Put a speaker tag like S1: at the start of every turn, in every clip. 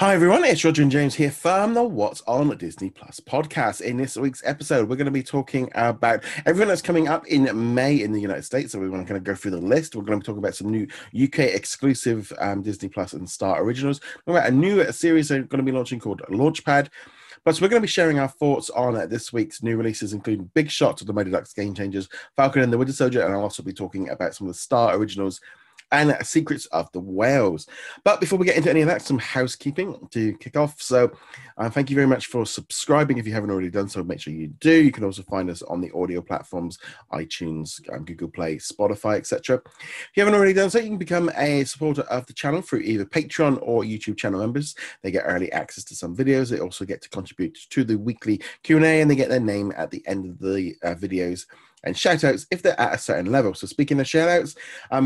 S1: Hi everyone, it's Roger and James here from the What's on Disney Plus podcast. In this week's episode, we're going to be talking about everything that's coming up in May in the United States. So we want to kind of go through the list. We're going to be talking about some new UK exclusive Disney Plus and Star originals. We're about a new series they're going to be launching called Launchpad. But we're going to be sharing our thoughts on this week's new releases, including big shots of the Mighty Ducks Game Changers, Falcon and the Winter Soldier, and I'll also be talking about some of the Star originals and Secrets of the Whales. But before we get into any of that, some housekeeping to kick off. So thank you very much for subscribing. If you haven't already done so, make sure you do. You can also find us on the audio platforms, iTunes, Google Play, Spotify, etc. If you haven't already done so, you can become a supporter of the channel through either Patreon or YouTube channel members. They get early access to some videos. They also get to contribute to the weekly Q&A, and they get their name at the end of the videos and shout outs if they're at a certain level. So speaking of shout outs,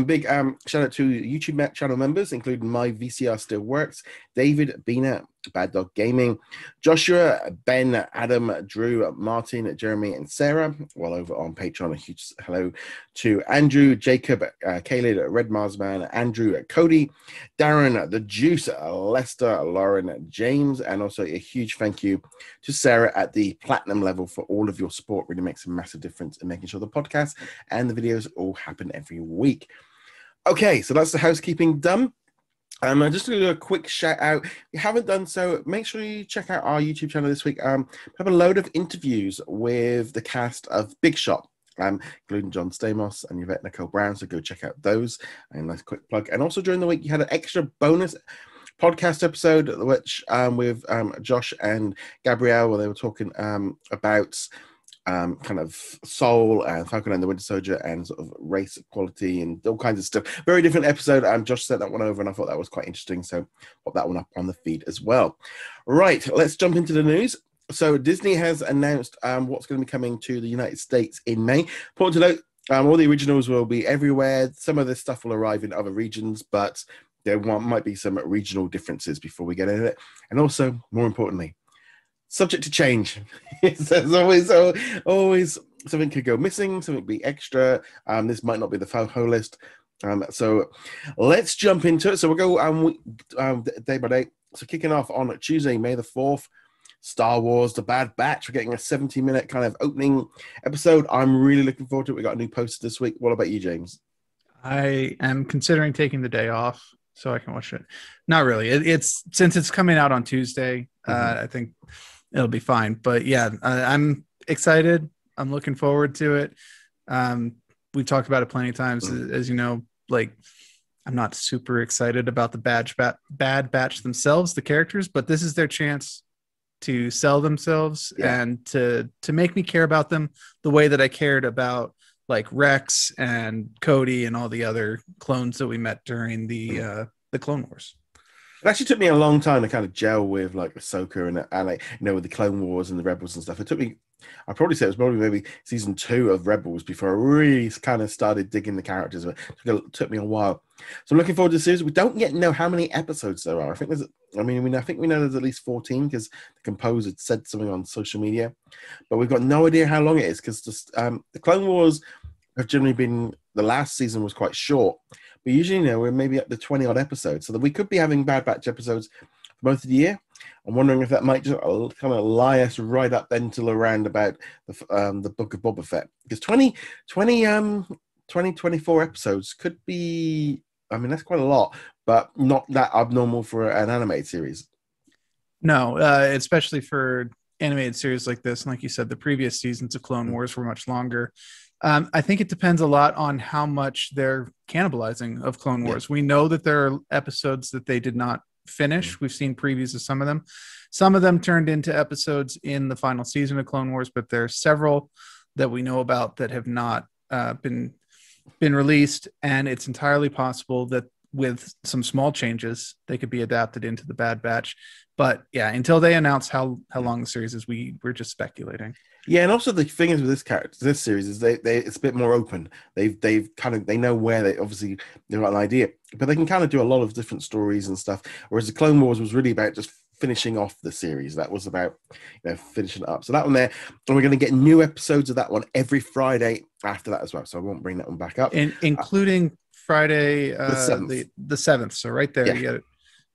S1: big shout out to YouTube channel members, including My VCR Still Works, David, Bina, Bad Dog Gaming, Joshua, Ben, Adam, Drew, Martin, Jeremy, and Sarah. While over on Patreon, a huge hello to Andrew, Jacob, Caleb, Red Marsman, Andrew, Cody, Darren, The Juice, Lester, Lauren, James, and also a huge thank you to Sarah at the platinum level for all of your support. Really makes a massive difference in making sure the podcast and the videos all happen every week. Okay, so that's the housekeeping done. I'm just going to do a quick shout out. If you haven't done so, make sure you check out our YouTube channel this week. We have a load of interviews with the cast of Big Shot, including John Stamos and Yvette Nicole Brown. So go check out those. And nice quick plug. And also during the week, you had an extra bonus podcast episode, which with Josh and Gabrielle, where they were talking about kind of Soul and Falcon and the Winter Soldier and sort of race equality and all kinds of stuff. Very different episode. Josh sent that one over and I thought that was quite interesting. So pop that one up on the feed as well. Right, let's jump into the news. So Disney has announced what's going to be coming to the United States in May. Important to note, all the originals will be everywhere. Some of this stuff will arrive in other regions, but there might be some regional differences before we get into it. And also, more importantly, subject to change. There's always something could go missing, something be extra. This might not be the whole list. So let's jump into it. So we'll go day by day. So kicking off on Tuesday, May the 4th, Star Wars The Bad Batch. We're getting a 70-minute kind of opening episode. I'm really looking forward to it. We got a new poster this week. What about you, James?
S2: I am considering taking the day off so I can watch it. Not really. It's since it's coming out on Tuesday, I think it'll be fine. But yeah, I'm excited. I'm looking forward to it. We've talked about it plenty of times. As you know, like I'm not super excited about the Bad Batch themselves, the characters, but this is their chance to sell themselves and to make me care about them the way that I cared about like Rex and Cody and all the other clones that we met during the Clone Wars.
S1: It actually took me a long time to kind of gel with like Ahsoka and like, you know, with the Clone Wars and the Rebels and stuff. It took me, I'd probably say it was probably maybe season 2 of Rebels before I really kind of started digging the characters. It took me a while. So I'm looking forward to the series. We don't yet know how many episodes there are. I think we know there's at least 14 because the composer said something on social media, but we've got no idea how long it is because the Clone Wars have generally been, the last season was quite short. But usually, we're maybe up to 20 odd episodes, so that we could be having Bad Batch episodes for most of the year. I'm wondering if that might just kind of lie us right up then till around about the Book of Boba Fett, because 24 episodes could be, I mean, that's quite a lot, but not that abnormal for an animated series.
S2: No, especially for animated series like this. And like you said, the previous seasons of Clone Wars were much longer. I think it depends a lot on how much they're cannibalizing of Clone Wars. We know that there are episodes that they did not finish. We've seen previews of some of them. Some of them turned into episodes in the final season of Clone Wars, but there are several that we know about that have not been released. And it's entirely possible that with some small changes, they could be adapted into the Bad Batch. But yeah, until they announce how long the series is, we're just speculating.
S1: Yeah, and also the thing is with this series is they it's a bit more open. They've kind of, they know where they've got an idea, but they can kind of do a lot of different stories and stuff. Whereas the Clone Wars was really about just finishing off the series. That was about finishing it up. So that one there, and we're going to get new episodes of that one every Friday after that as well. So I won't bring that one back up,
S2: including Friday the 7th. So right there, you get it.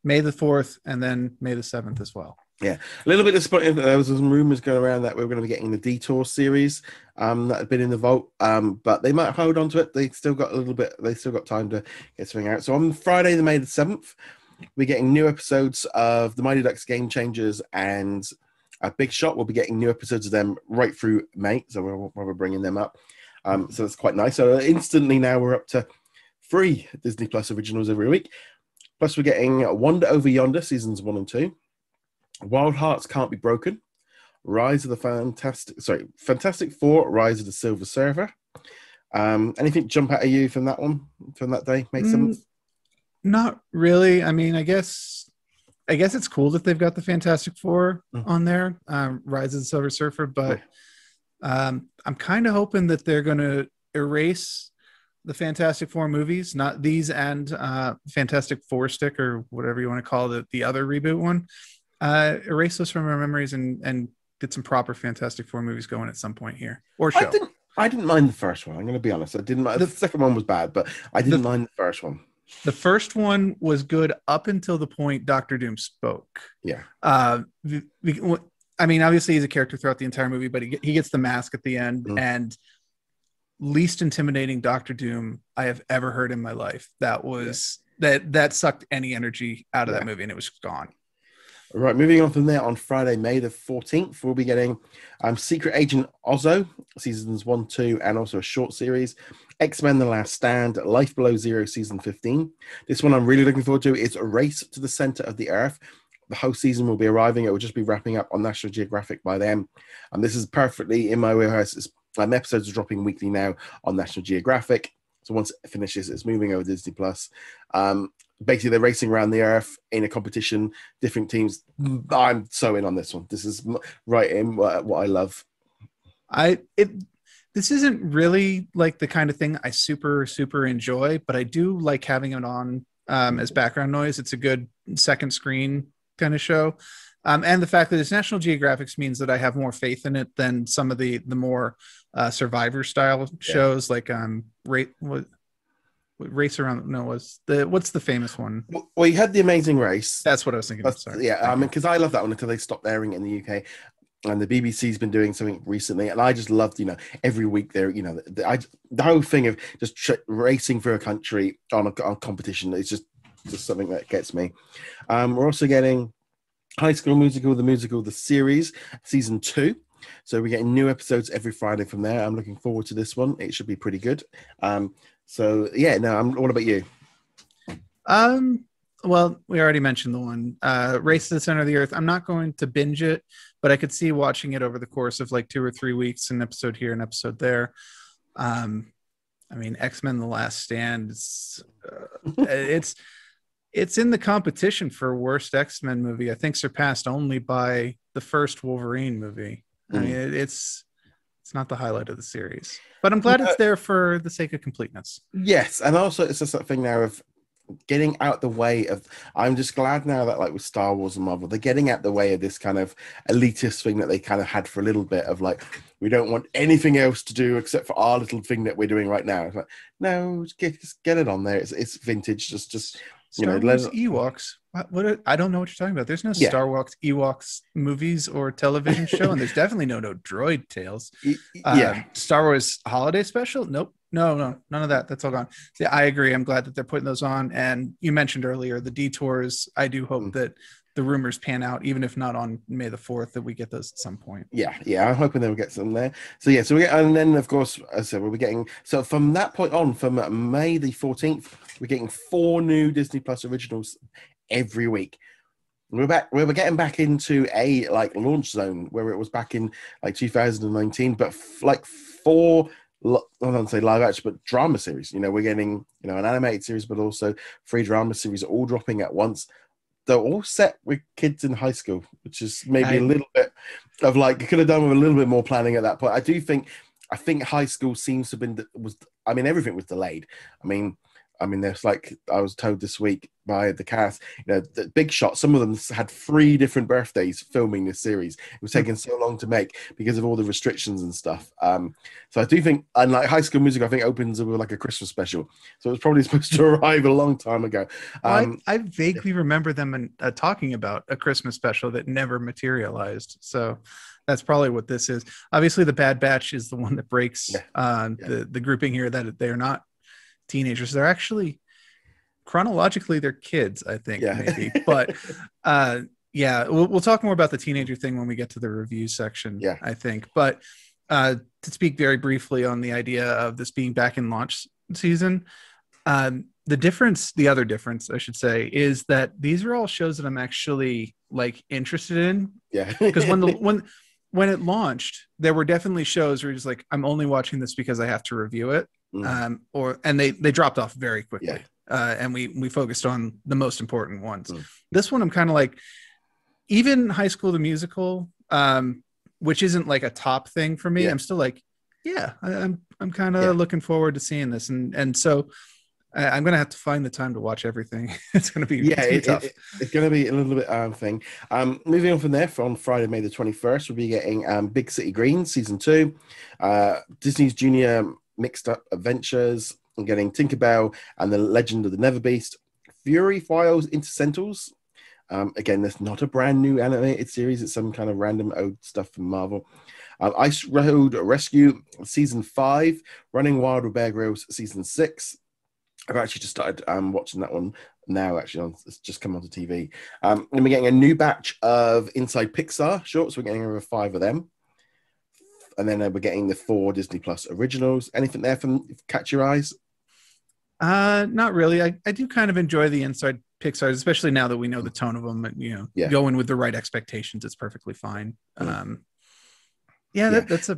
S2: May the 4th, and then May the 7th as well.
S1: Yeah, a little bit disappointed that there was some rumors going around that we were going to be getting the Detour series that had been in the vault, but they might hold on to it. They still got a little bit. They still got time to get something out. So on Friday, the May the 7th, we're getting new episodes of the Mighty Ducks Game Changers and Big Shot. We'll be getting new episodes of them right through May, so we're bringing them up. So that's quite nice. So instantly now we're up to 3 Disney Plus originals every week. Plus we're getting Wander Over Yonder seasons 1 and 2. Wild Hearts Can't Be Broken, Fantastic Four, Rise of the Silver Surfer. Anything jump out at you from that one, from that day? Make sense?
S2: Not really. I mean, I guess it's cool that they've got the Fantastic Four on there, Rise of the Silver Surfer, but I'm kind of hoping that they're going to erase the Fantastic Four movies, not these and Fantastic Four Stick or whatever you want to call it, the other reboot one. Erase those from our memories and get some proper Fantastic Four movies going at some point here, or show.
S1: I didn't mind the first one. I'm going to be honest. I didn't mind. The second one was bad, but I didn't mind the first one.
S2: The first one was good up until the point Doctor Doom spoke.
S1: Yeah.
S2: I mean, obviously he's a character throughout the entire movie, but he gets the mask at the end, and least intimidating Doctor Doom I have ever heard in my life. That was that sucked any energy out of that movie, and it was gone.
S1: Right, moving on from there, on Friday, May the 14th, we'll be getting Secret Agent Ozzo, seasons 1, 2, and also a short series. X-Men The Last Stand, Life Below Zero, season 15. This one I'm really looking forward to. It's a race to the center of the Earth. The whole season will be arriving. It will just be wrapping up on National Geographic by then. And this is perfectly in my warehouse. Episodes are dropping weekly now on National Geographic. So once it finishes, it's moving over to Disney Plus. Basically, they're racing around the Earth in a competition, different teams. I'm so in on this one. This is right in what I love.
S2: This isn't really like the kind of thing I super enjoy, but I do like having it on as background noise. It's a good second screen kind of show. And the fact that it's National Geographic's means that I have more faith in it than some of the more Survivor style shows, like Race Around. No, what's the famous one?
S1: Well, you had The Amazing Race.
S2: That's what I was thinking. Sorry.
S1: Yeah, I mean, because I love that one until they stopped airing it in the UK. And the BBC's been doing something recently, and I just loved, every week there, the whole thing of just racing through a country on competition. It's just something that gets me. We're also getting High School Musical, the series, season 2. So we're getting new episodes every Friday from there. I'm looking forward to this one. It should be pretty good. What about you?
S2: Well, we already mentioned the one, Race to the Center of the Earth. I'm not going to binge it, but I could see watching it over the course of like 2 or 3 weeks, an episode here, an episode there. I mean, X-Men: The Last Stand, it's in the competition for worst X-Men movie, I think surpassed only by the first Wolverine movie. I mean, it's not the highlight of the series, but I'm glad it's there for the sake of completeness.
S1: Yes, and also it's just that thing now of getting out the way of. I'm just glad now that, like with Star Wars and Marvel, they're getting out the way of this kind of elitist thing that they kind of had for a little bit of, like, we don't want anything else to do except for our little thing that we're doing right now. It's like, no, just get it on there. It's vintage. Just
S2: Star Wars Ewoks. I don't know what you're talking about. There's no Star Wars Ewoks movies or television show, and there's definitely no Droid Tales. Star Wars Holiday Special? Nope. No, none of that. That's all gone. See, I agree. I'm glad that they're putting those on. And you mentioned earlier the detours. I do hope that the rumors pan out, even if not on May the 4th, that we get those at some point.
S1: Yeah. I'm hoping they'll get some there. So we get, and then of course, as I said, we'll be getting, so from that point on, from May the 14th, we're getting 4 new Disney Plus originals every week. We're getting back into a like launch zone where it was back in like 2019, but like 4, I don't say live action, but drama series. We're getting an animated series, but also 3 drama series all dropping at once. They're all set with kids in high school, which is maybe a little bit of like, you could have done with a little bit more planning at that point. I think high school seems to have been everything was delayed. I mean, I mean, there's like I was told this week by the cast, the big shot. Some of them had 3 different birthdays filming this series. It was taking so long to make because of all the restrictions and stuff. So I do think, unlike High School Music, I think opens with like a Christmas special. So it was probably supposed to arrive a long time ago.
S2: I vaguely remember them talking about a Christmas special that never materialized. So that's probably what this is. Obviously, the Bad Batch is the one that breaks the grouping here, that they are not teenagers. They're actually chronologically they're kids, I think, maybe. But we'll talk more about the teenager thing when we get to the review section, I think. But to speak very briefly on the idea of this being back in launch season, the other difference I should say, is that these are all shows that I'm actually like interested in. Because when it launched, there were definitely shows where you're just like, I'm only watching this because I have to review it. And they dropped off very quickly. And we focused on the most important ones. This one, I'm kind of like, even High School the Musical, which isn't like a top thing for me. I'm still like, I'm kind of looking forward to seeing this. And so I'm going to have to find the time to watch everything. It's going to be tough.
S1: It's going to be a little bit thing. Moving on from there, on Friday, May the 21st, we'll be getting Big City Greens season 2, Disney's Junior Mixed Up Adventures, and getting Tinkerbell and the Legend of the Never Beast, Fury Files Intercentals. Again, that's not a brand new animated series. It's some kind of random old stuff from Marvel. Ice Road Rescue season 5, Running Wild with Bear Grylls season 6. I've actually just started watching that one now. Actually, it's just come onto TV. And we're getting a new batch of Inside Pixar shorts. We're getting over 5 of them. And then we're getting the 4 Disney Plus originals. Anything there from catch your eyes?
S2: Not really. I do kind of enjoy the Inside Pixar, especially now that we know the tone of them. And, go in with the right expectations. It's perfectly fine. That's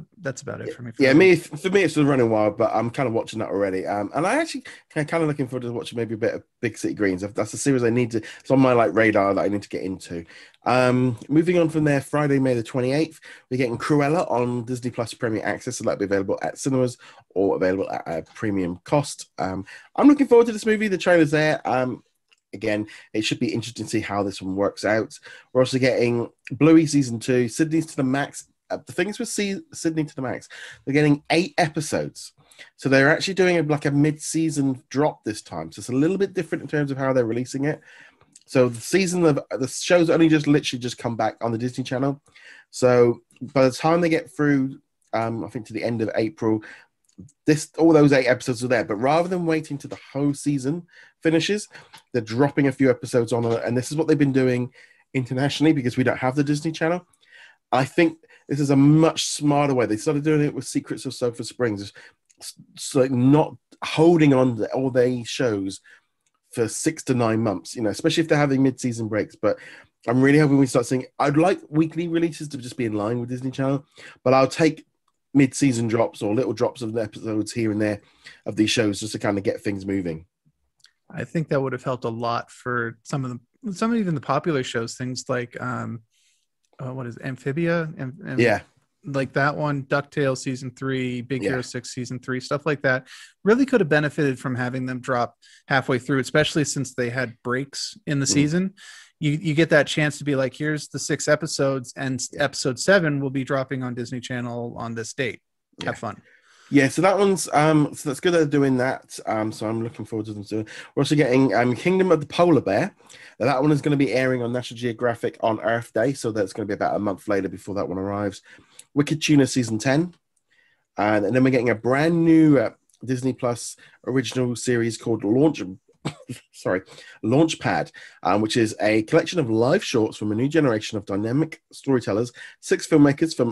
S2: about it for me.
S1: For me, it's the Running Wild, but I'm kind of watching that already. And I actually kind of looking forward to watching maybe a bit of Big City Greens. That's a series I need to. It's on my radar that I need to get into. Moving on from there, Friday, May the 28th, we're getting Cruella on Disney Plus Premier Access, so that'll be available at cinemas or available at a premium cost. I'm looking forward to this movie. The trailer's there. Again, it should be interesting to see how this one works out. We're also getting Bluey season 2, Sydney's to the Max. The thing is with Sydney to the Max, they're getting 8 episodes. So they're actually doing a mid-season drop this time. So it's a little bit different in terms of how they're releasing it. So the show's only literally just come back on the Disney Channel. So by the time they get through, I think to the end of April, all those 8 episodes are there. But rather than waiting till the whole season finishes, they're dropping a few episodes on it. And this is what they've been doing internationally because we don't have the Disney Channel. I think this is a much smarter way. They started doing it with Secrets of Sulphur Springs. So not holding on to all these shows for 6 to 9 months, especially if they're having mid-season breaks. But I'm really hoping we start seeing, I'd like weekly releases to just be in line with Disney Channel, but I'll take mid-season drops or little drops of the episodes here and there of these shows just to kind of get things moving.
S2: I think that would have helped a lot for some of even the popular shows, things like, what is it, Amphibia? Like that one, DuckTales season 3, Big Hero 6 season 3, stuff like that really could have benefited from having them drop halfway through, especially since they had breaks in the season. You get that chance to be like, here's the 6 episodes, and episode 7 will be dropping on Disney Channel on this date. Have fun.
S1: Yeah, so that one's so that's good they're doing that. So I'm looking forward to them doing. We're also getting Kingdom of the Polar Bear. Now, that one is going to be airing on National Geographic on Earth Day, so that's going to be about a month later before that one arrives. Wicked Tuna season 10, and then we're getting a brand new Disney Plus original series called Launchpad, which is a collection of live shorts from a new generation of dynamic storytellers. 6 filmmakers from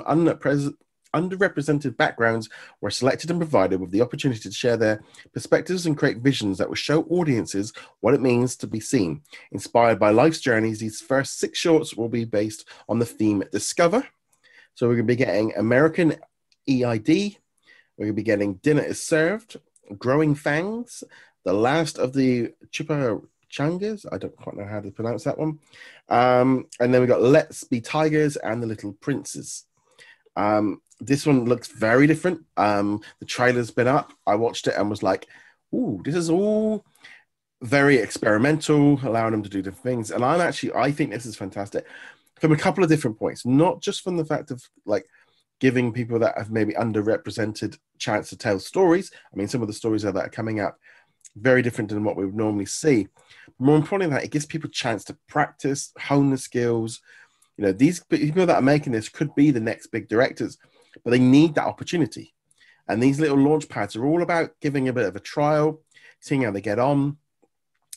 S1: underrepresented backgrounds were selected and provided with the opportunity to share their perspectives and create visions that will show audiences what it means to be seen. Inspired by life's journeys, these first 6 shorts will be based on the theme Discover. So we're going to be getting American EID. We're going to be getting Dinner is Served, Growing Fangs, The Last of the Chupachangas. I don't quite know how to pronounce that one. And then we got Let's Be Tigers and The Little Princes. This one looks very different. The trailer's been up. I watched it and was like, ooh, this is all very experimental, allowing them to do different things. And I think this is fantastic from a couple of different points, not just from the fact of like giving people that have maybe underrepresented chance to tell stories. I mean, some of the stories that are coming up very different than what we would normally see. More importantly than that, it gives people a chance to practice, hone the skills. You know, these people that are making this could be the next big directors, but they need that opportunity. And these little launch pads are all about giving a bit of a trial, seeing how they get on.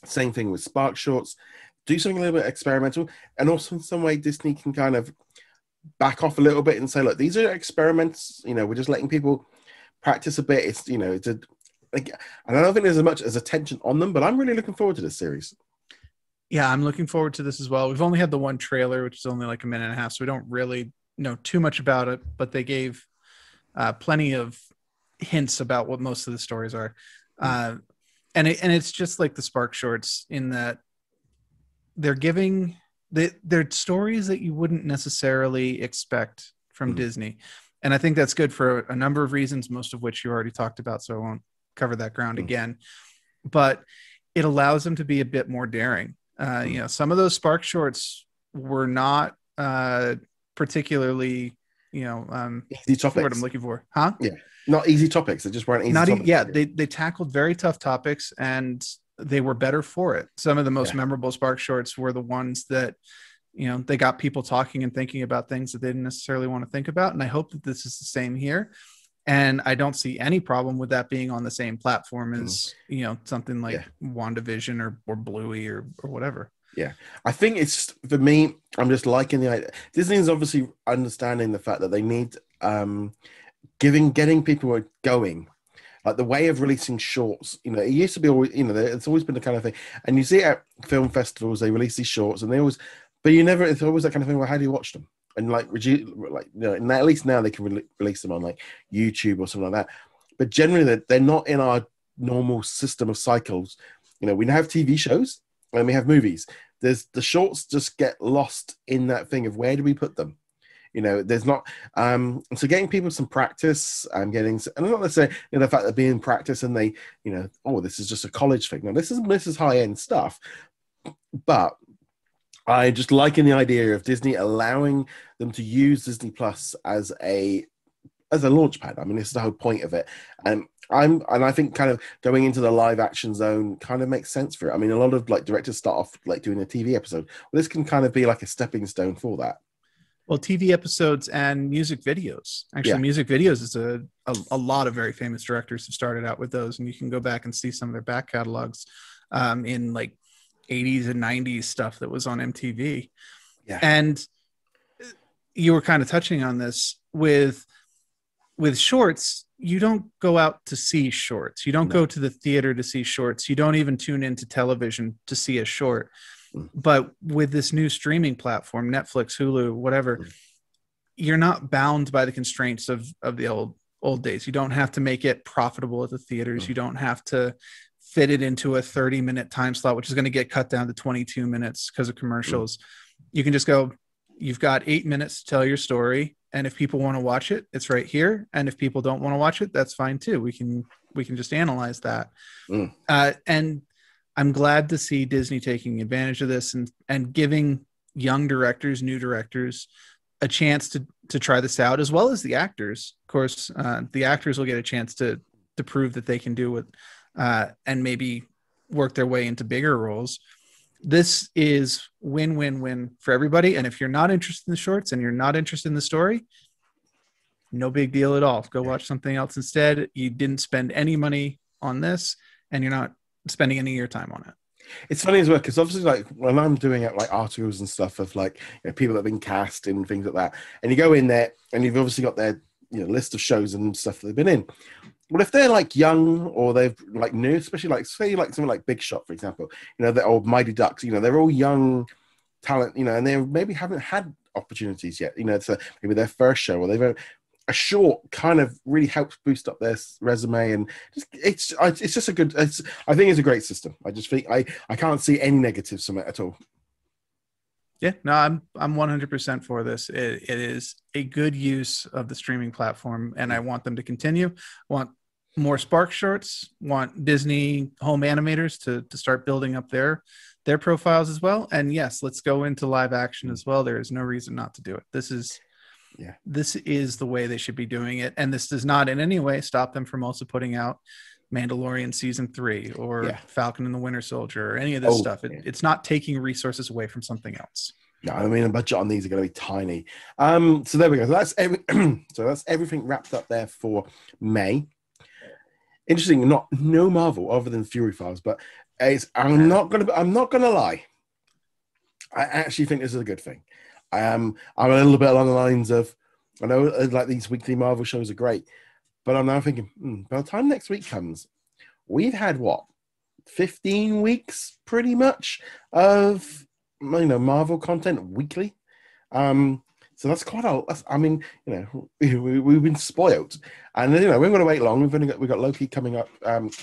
S1: Same thing with Spark Shorts. Do something a little bit experimental. And also in some way, Disney can kind of back off a little bit and say, look, these are experiments. You know, we're just letting people practice a bit. It's, you know, it's a, like, and I don't think there's as much as attention on them, but I'm really looking forward to this series.
S2: Yeah, I'm looking forward to this as well. We've only had the one trailer, which is only like a minute and a half, so we don't really know too much about it, but they gave plenty of hints about what most of the stories are. And it's just like the Spark Shorts in that they're giving they're stories that you wouldn't necessarily expect from Disney. And I think that's good for a number of reasons, most of which you already talked about, so I won't cover that ground again. But it allows them to be a bit more daring. You know, some of those Spark Shorts were not particularly, you know,
S1: easy topics.
S2: What I'm looking for, huh?
S1: Yeah, not easy topics. They just weren't easy. Topics.
S2: Yeah, they tackled very tough topics, and they were better for it. Some of the most memorable Spark Shorts were the ones that, you know, they got people talking and thinking about things that they didn't necessarily want to think about. And I hope that this is the same here. And I don't see any problem with that being on the same platform as, you know, something like WandaVision or Bluey or whatever.
S1: Yeah, I think it's, for me, I'm just liking the idea. Disney is obviously understanding the fact that they need getting people going. Like the way of releasing shorts, you know, it used to be always, you know, it's always been the kind of thing. And you see it at film festivals, they release these shorts, and they always, but you never, it's always that kind of thing. Well, how do you watch them? And like, you know, and at least now they can release them on like YouTube or something like that. But generally, they're not in our normal system of cycles. You know, we have TV shows and we have movies. There's the shorts just get lost in that thing of where do we put them? You know, there's not, so getting people some practice and and I'm not necessarily, you know, the fact that being in practice and they, you know, oh, this is just a college thing. No, this is high end stuff. But I just liking the idea of Disney allowing them to use Disney Plus as a launch pad. I mean, this is the whole point of it. And I think kind of going into the live action zone kind of makes sense for it. I mean, a lot of like directors start off like doing a TV episode. Well, this can kind of be like a stepping stone for that.
S2: Well, TV episodes and music videos. Actually, music videos is a lot of very famous directors have started out with those, and you can go back and see some of their back catalogs in like 80s and 90s stuff that was on MTV. Yeah. And you were kind of touching on this with shorts. You don't go out to see shorts. You don't go to the theater to see shorts. You don't even tune into television to see a short. But with this new streaming platform, Netflix, Hulu, whatever, you're not bound by the constraints of the old days. You don't have to make it profitable at the theaters. You don't have to fit it into a 30-minute time slot, which is going to get cut down to 22 minutes because of commercials. You can just go, you've got 8 minutes to tell your story. And if people want to watch it, it's right here. And if people don't want to watch it, that's fine too. We can just analyze that. And I'm glad to see Disney taking advantage of this and giving young directors, new directors, a chance to try this out, as well as the actors. Of course, the actors will get a chance to prove that they can do it and maybe work their way into bigger roles. This is win-win-win for everybody. And if you're not interested in the shorts and you're not interested in the story, no big deal at all. Go watch something else instead. You didn't spend any money on this, and you're not spending any of your time on it.
S1: It's funny as well, because obviously, like when I'm doing it, like articles and stuff of like, you know, people that have been cast and things like that, and you go in there and you've obviously got their, you know, list of shows and stuff that they've been in. Well, if they're like young or they've like new, especially like say like something like Big Shot, for example, you know, they're old Mighty Ducks, you know, they're all young talent, you know, and they maybe haven't had opportunities yet, you know, it's maybe their first show, or they've a short kind of really helps boost up their resume, and it's just a good. I think it's a great system. I just think I can't see any negatives from it at all.
S2: Yeah, no, I'm 100% for this. It is a good use of the streaming platform, and I want them to continue. I want more Spark shorts, want Disney home animators to start building up their profiles as well. And yes, let's go into live action as well. There is no reason not to do it. This is the way they should be doing it. And this does not in any way stop them from also putting out Mandalorian season 3 or Falcon and the Winter Soldier or any of this stuff. It's not taking resources away from something else.
S1: No, I mean, the budget on these are going to be tiny. So there we go. So that's everything wrapped up there for May. Interesting, no Marvel other than Fury Files, but I'm not gonna lie. I actually think this is a good thing. I'm a little bit along the lines of, I know like these weekly Marvel shows are great, but I'm now thinking, by the time next week comes, we've had 15 weeks pretty much of Marvel content weekly. So that's quite a. I mean, we've been spoiled, and we're going to wait long. We've got Loki coming up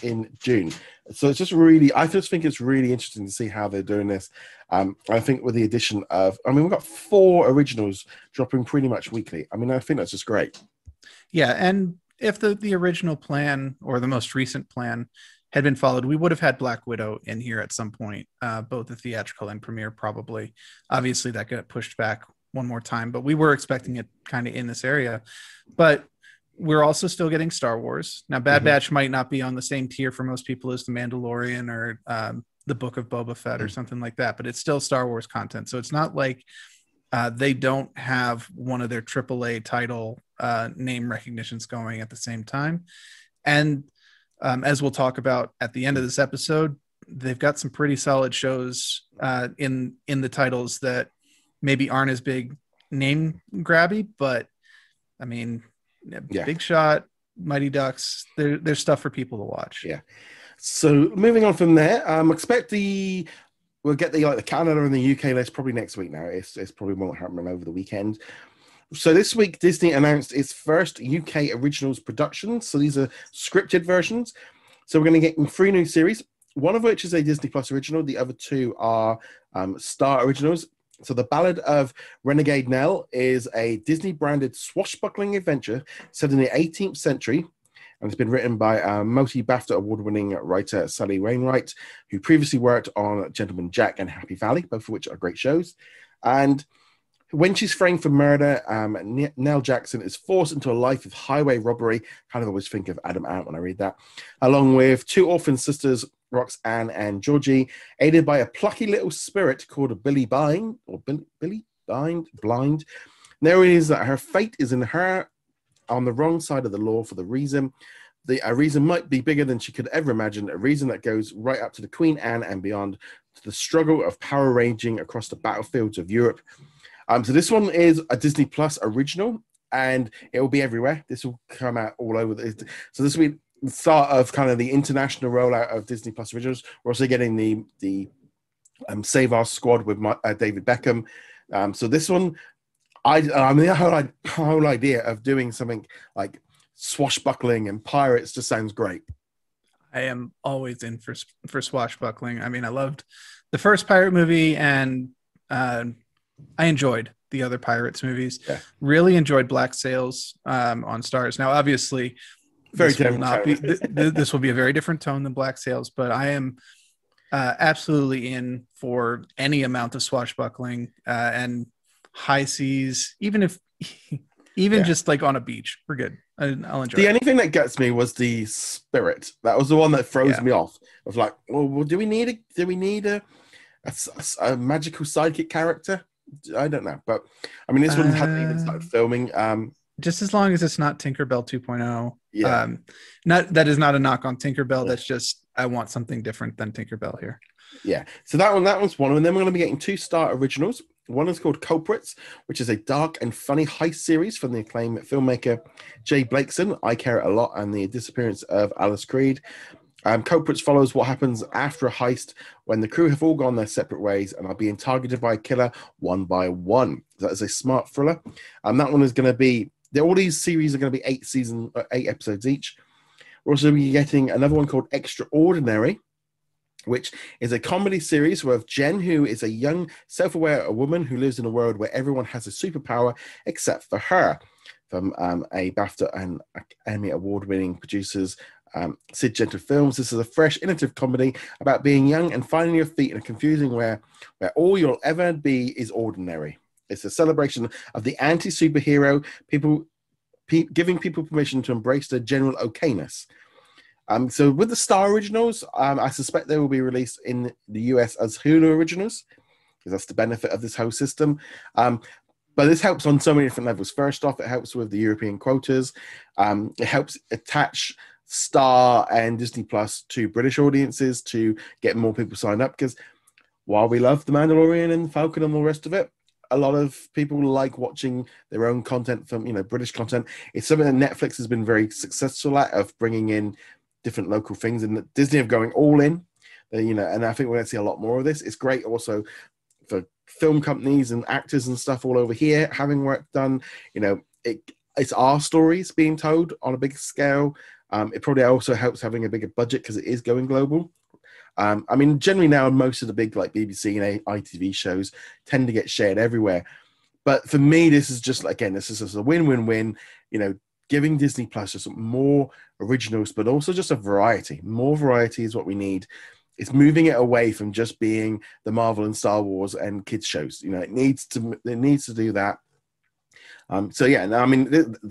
S1: in June, so it's just really. I just think it's really interesting to see how they're doing this. I think with the addition of, we've got 4 originals dropping pretty much weekly. I mean, I think that's just great.
S2: Yeah, and if the original plan or the most recent plan had been followed, we would have had Black Widow in here at some point, both the theatrical and premiere probably. Obviously, that got pushed back one more time, but we were expecting it kind of in this area. But we're also still getting Star Wars. Now, Bad Batch might not be on the same tier for most people as The Mandalorian or the Book of Boba Fett or something like that, but it's still Star Wars content. So it's not like they don't have one of their AAA title name recognitions going at the same time. And as we'll talk about at the end of this episode, they've got some pretty solid shows in the titles that maybe aren't as big name grabby, but I mean, Big Shot, Mighty Ducks, there's stuff for people to watch.
S1: Yeah. So moving on from there, we'll get the Canada and the UK list probably next week now. It's probably won't happen over the weekend. So this week, Disney announced its first UK originals production. So these are scripted versions. So we're going to get 3 new series, one of which is a Disney Plus original. The other 2 are Star originals. So the Ballad of Renegade Nell is a Disney-branded swashbuckling adventure set in the 18th century, and it's been written by multi-BAFTA award-winning writer Sally Wainwright, who previously worked on Gentleman Jack and Happy Valley, both of which are great shows. And when she's framed for murder, Nell Jackson is forced into a life of highway robbery. Kind of always think of Adam Ant when I read that, along with 2 orphan sisters, Roxanne and Georgie, aided by a plucky little spirit called Billy Blind. There is that her fate is in her on the wrong side of the law for a reason might be bigger than she could ever imagine, a reason that goes right up to the Queen Anne and beyond, to the struggle of power raging across the battlefields of Europe. So this one is a Disney Plus original, and it will be everywhere. This will come out all over. So this will be the start of kind of the international rollout of Disney Plus originals. We're also getting the Save Our Squad with David Beckham. So this one, the whole idea of doing something like swashbuckling and pirates just sounds great.
S2: I am always in for swashbuckling. I mean, I loved the first pirate movie, and I enjoyed the other Pirates movies. Yeah. Really enjoyed Black Sails on Stars. Now, obviously, this will be a very different tone than Black Sails, but I am absolutely in for any amount of swashbuckling and high seas, even just like on a beach. We're good. I'll enjoy
S1: the
S2: it.
S1: only thing that gets me was the spirit. That was the one that throws me off. Of like, well, do we need a magical sidekick character? I don't know, but I mean, this one hasn't even started filming.
S2: Just as long as it's not Tinkerbell 2.0. Yeah. That is not a knock on Tinkerbell. Yeah. That's just, I want something different than Tinkerbell here.
S1: Yeah. So that one's one. And then we're going to be getting 2 Star originals. One is called Culprits, which is a dark and funny heist series from the acclaimed filmmaker Jay Blakeson. I Care a Lot, and the disappearance of Alice Creed. Culprits follows what happens after a heist when the crew have all gone their separate ways and are being targeted by a killer one by one. That is a smart thriller. That one is going to be, all these series are going to be 8 episodes each. We're also going to be getting another one called Extraordinary, which is a comedy series with Jen, who is a young, self-aware woman who lives in a world where everyone has a superpower except for her. From a BAFTA and Emmy award-winning producers Sid Gentle Films. This is a fresh, innovative comedy about being young and finding your feet in a confusing where all you'll ever be is ordinary. It's a celebration of the anti-superhero, giving people permission to embrace their general okayness. So with the Star Originals, I suspect they will be released in the US as Hulu Originals, because that's the benefit of this whole system. But this helps on so many different levels. First off, it helps with the European quotas. It helps attach Star and Disney Plus to British audiences to get more people signed up, because while we love The Mandalorian and Falcon and all the rest of it, a lot of people like watching their own content from, British content. It's something that Netflix has been very successful at, of bringing in different local things, and Disney are going all in, and I think we're going to see a lot more of this. It's great also for film companies and actors and stuff all over here having work done. It's our stories being told on a big scale. It probably also helps having a bigger budget because it is going global. Generally now most of the big like BBC and ITV shows tend to get shared everywhere. But for me, this is just a win-win-win, giving Disney Plus just more originals, but also just a variety. More variety is what we need. It's moving it away from just being the Marvel and Star Wars and kids shows. It needs to do that.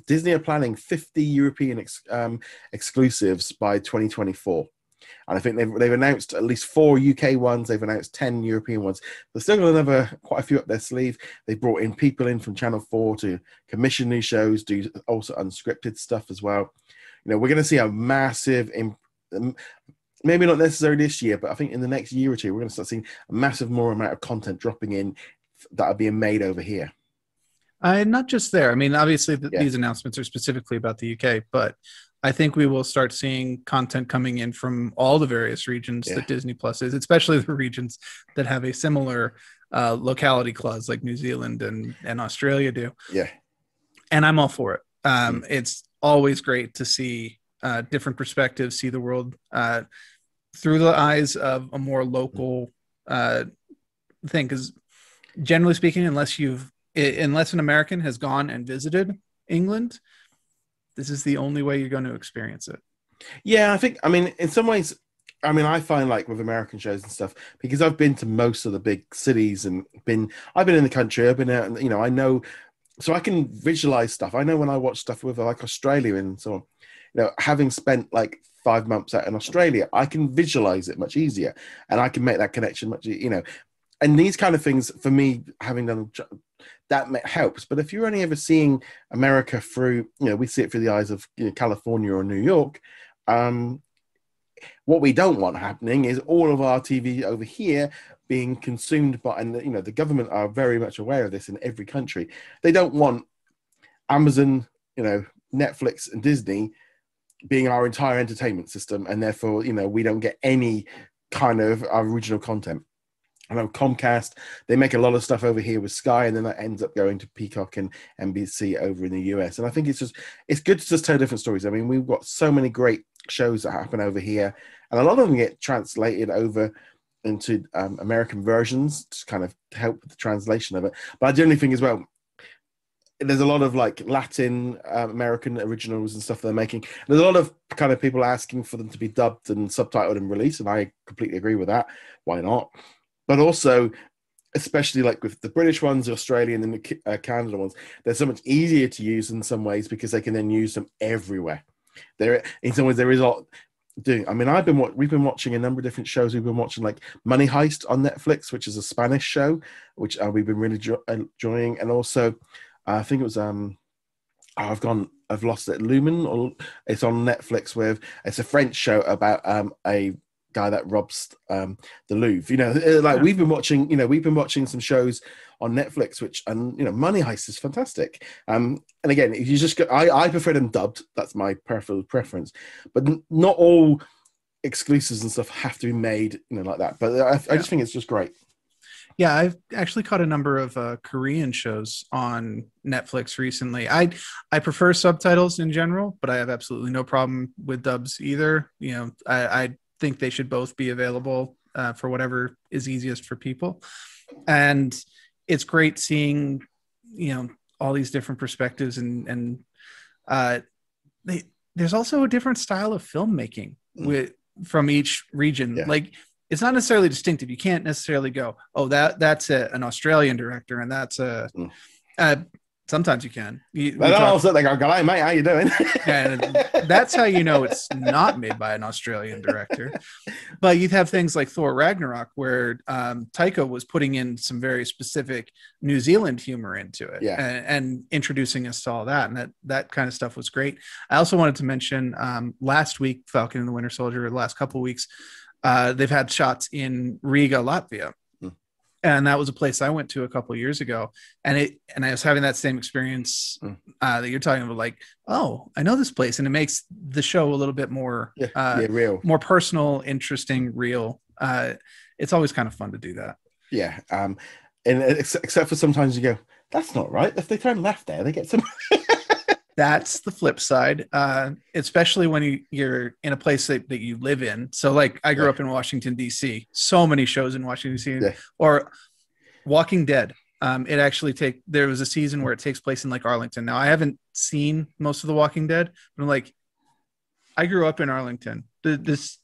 S1: Disney are planning 50 European exclusives by 2024. And I think they've announced at least 4 UK ones. They've announced 10 European ones. They're still got another quite a few up their sleeve. They brought in people in from Channel 4 to commission new shows, do also unscripted stuff as well. We're going to see a massive, maybe not necessarily this year, but I think in the next year or two, we're going to start seeing a massive more amount of content dropping in that are being made over here.
S2: Not just there. Obviously these announcements are specifically about the UK, but I think we will start seeing content coming in from all the various regions that Disney Plus is, especially the regions that have a similar locality clause like New Zealand and Australia do.
S1: Yeah.
S2: And I'm all for it. It's always great to see different perspectives, see the world through the eyes of a more local thing. Because generally speaking, unless an American has gone and visited England, this is the only way you're going to experience it.
S1: Yeah, I think, in some ways, I find like with American shows and stuff, because I've been to most of the big cities and I've been in the country, I've been out, and, I know, so I can visualize stuff. I know when I watch stuff with like Australia and so on, having spent like 5 months out in Australia, I can visualize it much easier and I can make that connection much, and these kind of things for me, having done that helps. But if you're only ever seeing America through, we see it through the eyes of California or New York. What we don't want happening is all of our TV over here being consumed by, and the government are very much aware of this in every country. They don't want Amazon, Netflix and Disney being our entire entertainment system, and therefore, we don't get any kind of original content. I know Comcast, they make a lot of stuff over here with Sky, and then that ends up going to Peacock and NBC over in the US. And I think it's good to just tell different stories. We've got so many great shows that happen over here, and a lot of them get translated over into American versions to kind of help with the translation of it. But I generally think as well, there's a lot of like Latin American originals and stuff they're making. There's a lot of kind of people asking for them to be dubbed and subtitled and released, and I completely agree with that. Why not? But also, especially like with the British ones, the Australian and the Canada ones, they're so much easier to use in some ways because they can then use them everywhere. In some ways, there is a lot doing. We've been watching a number of different shows. We've been watching like Money Heist on Netflix, which is a Spanish show, which we've been really enjoying. And also, I think it was I've lost it. Lumen, or it's on Netflix it's a French show about a guy that robs the Louvre. We've been watching some shows on Netflix, which, and Money Heist is fantastic. And again, if you just go, I prefer them dubbed. That's my preference. But not all exclusives and stuff have to be made, like that. But I just think it's just great.
S2: Yeah, I've actually caught a number of Korean shows on Netflix recently. I prefer subtitles in general, but I have absolutely no problem with dubs either. I think they should both be available for whatever is easiest for people. And it's great seeing, all these different perspectives and there's also a different style of filmmaking from each region.
S1: Yeah.
S2: Like, it's not necessarily distinctive. You can't necessarily go, oh, that's an Australian director, and that's sometimes you can.
S1: But also they go, "G'day, mate, how you doing?"
S2: And that's how you know it's not made by an Australian director. But you'd have things like Thor Ragnarok, where Taika was putting in some very specific New Zealand humor into it, and introducing us to all that, and that kind of stuff was great. I also wanted to mention last week, Falcon and the Winter Soldier, the last couple of weeks, they've had shots in Riga, Latvia. And that was a place I went to a couple of years ago, and I was having that same experience that you're talking about. Like, oh, I know this place, and it makes the show a little bit more
S1: real,
S2: more personal, interesting, real. It's always kind of fun to do that.
S1: Yeah, and except for sometimes you go, that's not right. If they turn left there, they get some.
S2: That's the flip side, especially when you're in a place that you live in. So, like, I grew up in Washington, D.C. So many shows in Washington, D.C. Or Walking Dead. There was a season where it takes place in, like, Arlington. Now, I haven't seen most of The Walking Dead, but I'm like, I grew up in Arlington. This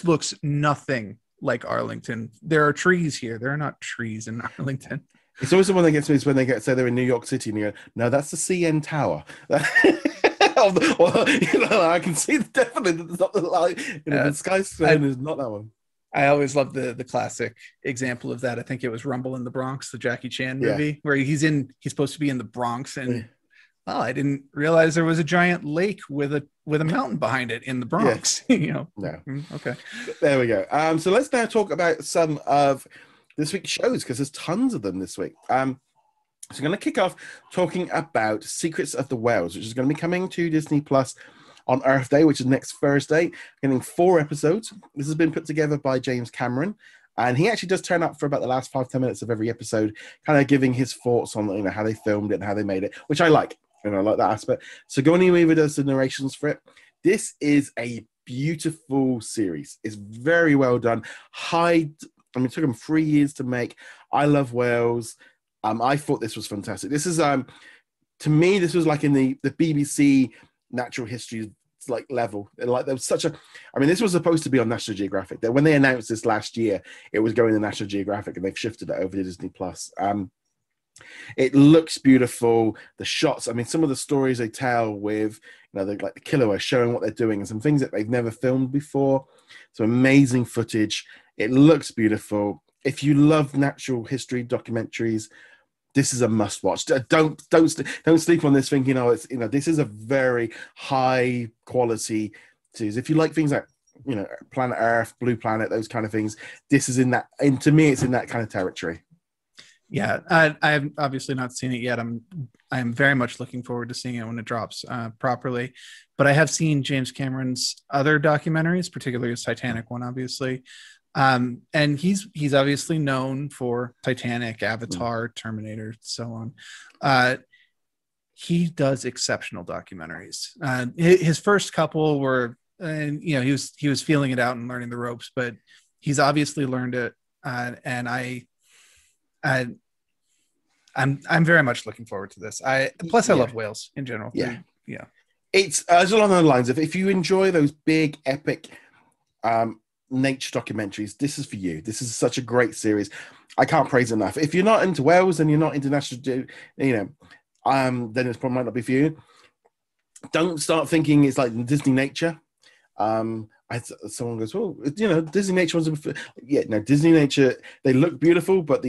S2: looks nothing like Arlington. There are trees here. There are not trees in Arlington.
S1: It's always the one that gets me is when they say they're in New York City and you go, no, that's the CN Tower. I can see definitely that it's not the light. The skyscraper is not that one.
S2: I always love the classic example of that. I think it was Rumble in the Bronx, the Jackie Chan movie, where he's supposed to be in the Bronx, and I didn't realize there was a giant lake with a mountain behind it in the Bronx.
S1: No.
S2: Okay.
S1: There we go. So let's now talk about some of this week's shows, because there's tons of them this week. So I'm going to kick off talking about Secrets of the Whales, which is going to be coming to Disney Plus on Earth Day, which is next Thursday, getting 4 episodes. This has been put together by James Cameron, and he actually does turn up for about the last 5-10 minutes of every episode, kind of giving his thoughts on how they filmed it and how they made it, which I like. I like that aspect. Sigourney Weaver does the narrations for it. This is a beautiful series. It's very well done. It took them 3 years to make. I love whales. I thought this was fantastic. This is, to me, this was like in the BBC natural history level. Like, there was this was supposed to be on National Geographic. When they announced this last year, it was going to National Geographic, and they've shifted it over to Disney Plus. It looks beautiful. The shots, some of the stories they tell with, the killer whale showing what they're doing and some things that they've never filmed before. Some amazing footage. It looks beautiful. If you love natural history documentaries, this is a must watch. Don't sleep on this thinking, this is a very high quality series. If you like things like, Planet Earth, Blue Planet, those kind of things, this is in that, and to me, it's in that kind of territory.
S2: Yeah, I have obviously not seen it yet. I'm very much looking forward to seeing it when it drops properly. But I have seen James Cameron's other documentaries, particularly his Titanic one, obviously. And he's obviously known for Titanic, Avatar, Terminator, so on. He does exceptional documentaries. His first couple were, he was feeling it out and learning the ropes, but he's obviously learned it. And I'm very much looking forward to this. I love whales in general.
S1: Yeah.
S2: It's
S1: along those lines of, if you enjoy those big epic nature documentaries, this is for you. This is such a great series. I can't praise enough. If you're not into whales and you're not into national, then it probably might not be for you. Don't start thinking it's like Disney Nature. Someone goes, well, Disney Nature ones. Disney Nature, they look beautiful, but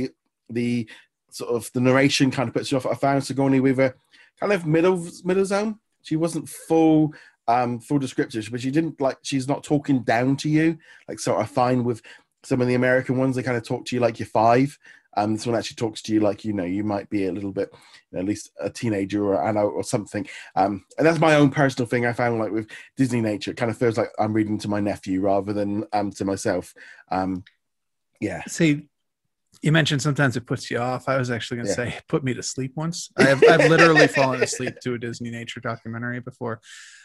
S1: the sort of the narration kind of puts you off. I found Sigourney Weaver kind of middle zone. She wasn't full descriptive, but she's not talking down to you. So I find with some of the American ones, they kind of talk to you like you're 5. This one actually talks to you like, you might be a little bit, at least a teenager or an adult or something. And that's my own personal thing. I found like with Disney Nature, it kind of feels like I'm reading to my nephew rather than to myself.
S2: See, you mentioned sometimes it puts you off. I was actually going to say it put me to sleep once. I've literally fallen asleep to a Disney Nature documentary before.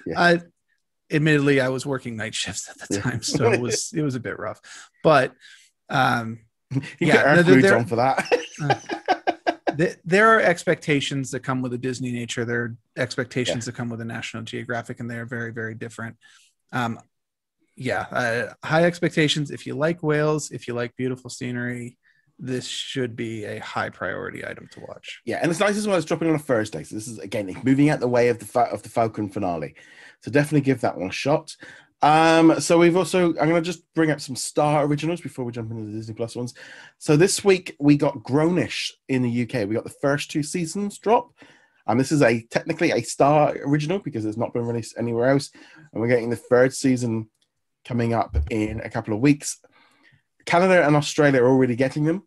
S2: Yeah. Admittedly, I was working night shifts at the time, so it was a bit rough. But
S1: you get Earth Foods on for that.
S2: There are expectations that come with a Disney nature. There are expectations
S1: Yeah.
S2: that come with a National Geographic, and they are very, very different. Um, high expectations. If you like whales, if you like beautiful scenery, this should be a high priority item to watch.
S1: Yeah, and it's nice as well as dropping on a Thursday. So this is again moving out the way of the Falcon finale. So definitely give that one a shot. So we've also I'm going to just bring up some Star originals before we jump into the Disney Plus ones. So this week we got Grownish in the UK. We got the first 2 seasons drop. And this is technically a Star original because it's not been released anywhere else. And we're getting the 3rd season coming up in a couple of weeks. Canada and Australia are already getting them.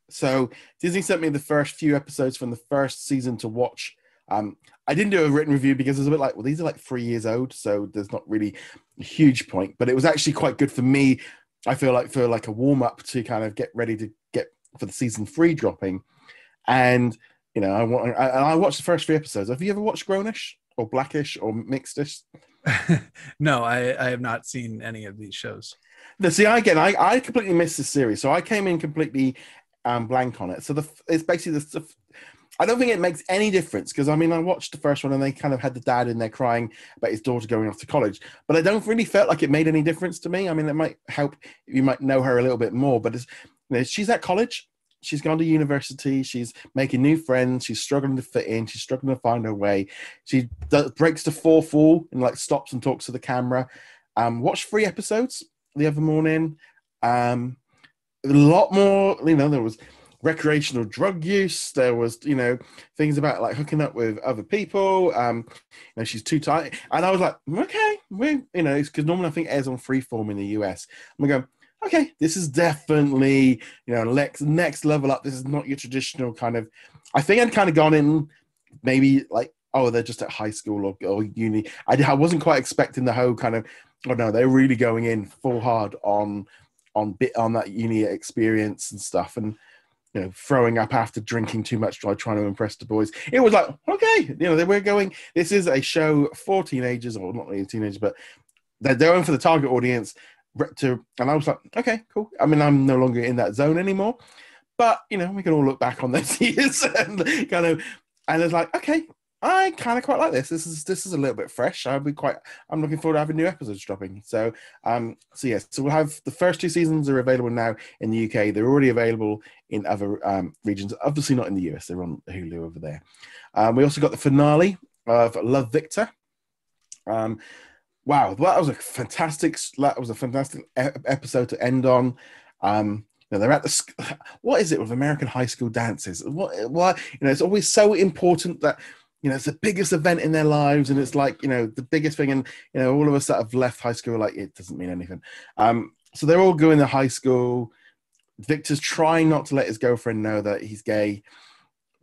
S1: So Disney sent me the first few episodes from the first season to watch. I didn't do a written review because it's a bit like, well, these are like 3 years old, so there's not really a huge point. But it was actually quite good for me. I feel like for like a warm up to kind of get ready to get for the season 3 dropping. And you know, I watched the first 3 episodes. Have you ever watched Grownish or Blackish or Mixedish?
S2: No, I have not seen any of these shows.
S1: See, I completely missed this series, so I came in completely blank on it. So it's basically the stuff. I don't think it makes any difference because I mean I watched the first one and they kind of had the dad in there crying about his daughter going off to college, but I don't really felt like it made any difference to me. I mean, it might help you might know her a little bit more, but she's at college, she's gone to university, she's making new friends, she's struggling to fit in, she's struggling to find her way. She breaks the fourth wall and like stops and talks to the camera. Watched 3 episodes the other morning. A lot more, there was recreational drug use. There was, things about like hooking up with other people. She's too tight. And I was like, okay, it's because normally I think it airs on Freeform in the US. I'm going, okay, this is definitely, next level up. This is not your traditional kind of, I think I'd kind of gone in maybe like, oh, they're just at high school or uni. I wasn't quite expecting the whole kind of, oh no, they're really going in full hard on that uni experience and stuff, and throwing up after drinking too much, trying to impress the boys. It was like, okay, they were going. This is a show for teenagers, or not really teenagers, but they're going for the target audience. And I was like, okay, cool. I mean, I'm no longer in that zone anymore, but we can all look back on those years and and it's like, okay, I kind of quite like this. This is a little bit fresh. I'm looking forward to having new episodes dropping. So so we'll have the first 2 seasons are available now in the UK. They're already available in other regions. Obviously not in the US. They're on Hulu over there. We also got the finale of Love, Victor. Wow, that was a fantastic episode to end on. They're at what is it with American high school dances? What it's always so important that it's the biggest event in their lives, and it's like the biggest thing, and all of us that have left high school are like, it doesn't mean anything. So they're all going to high school. Victor's trying not to let his girlfriend know that he's gay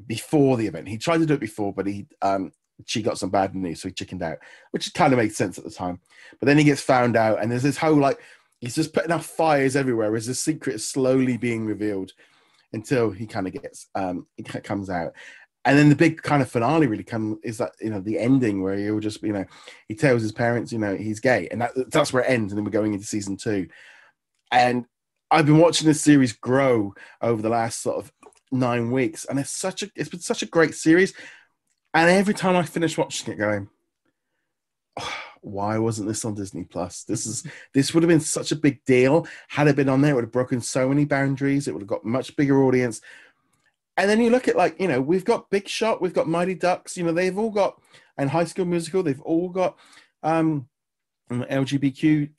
S1: before the event. He tried to do it before, but she got some bad news, so he chickened out, which kind of made sense at the time. But then he gets found out, and there's this whole like he's just putting out fires everywhere as the secret is slowly being revealed until he kind of gets it comes out. And then the big kind of finale really is that the ending where he'll just he tells his parents he's gay, and that's where it ends. And then we're going into season 2, and I've been watching this series grow over the last sort of 9 weeks, and it's been such a great series. And every time I finish watching it, going, oh, why wasn't this on Disney Plus? This would have been such a big deal had it been on there. It would have broken so many boundaries. It would have got much bigger audience. And then you look at we've got Big Shot, we've got Mighty Ducks, they've all got, and High School Musical, they've all got LGBTQ,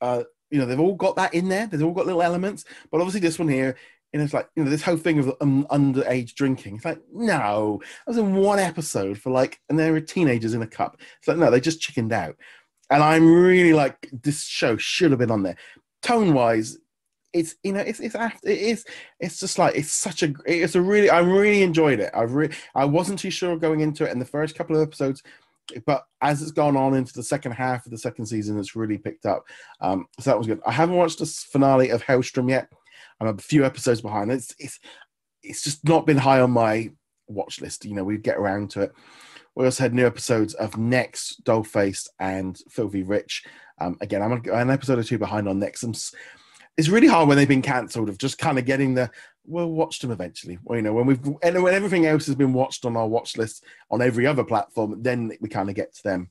S1: they've all got that in there. They've all got little elements, but obviously this one here, it's like, this whole thing of underage drinking. It's like, no, that was in 1 episode and there were teenagers in a cup. It's like, no, they just chickened out. And I'm really like, this show should have been on there. Tone-wise, I really enjoyed it. I wasn't too sure going into it in the first couple of episodes, but as it's gone on into the second half of the second season, it's really picked up. So that was good. I haven't watched the finale of Hellstrom yet. I'm a few episodes behind. It's just not been high on my watch list. We get around to it. We also had new episodes of Next, Dollface, and Filthy Rich. Again, I'm an episode or 2 behind on Next. it's really hard when they've been cancelled of just kind of getting we'll watch them eventually. Well, when everything else has been watched on our watch list on every other platform, then we kind of get to them.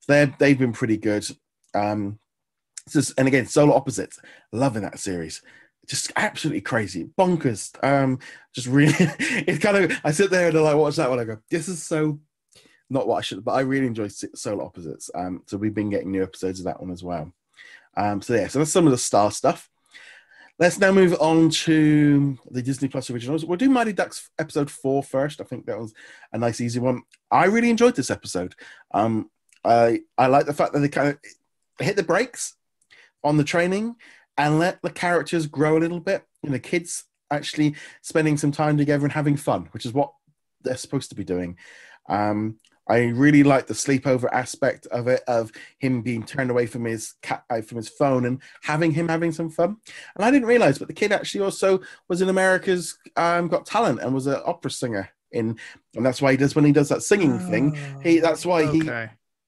S1: So they've been pretty good. And again, Solar Opposites, loving that series. Just absolutely crazy, bonkers. Just really, it's kind of, I sit there and I watch that one. I go, this is so not what I should, but I really enjoy Solar Opposites. So we've been getting new episodes of that one as well. So that's some of the star stuff. Let's now move on to the Disney Plus originals. We'll do Mighty Ducks episode 4 first. I think that was a nice, easy one. I really enjoyed this episode. I like the fact that they kind of hit the brakes on the training and let the characters grow a little bit. Kids actually spending some time together and having fun, which is what they're supposed to be doing. I really like the sleepover aspect of it, of him being turned away from his phone and having some fun. And I didn't realize, but the kid actually also was in America's Got Talent and was an opera singer and that's why when he does that singing thing.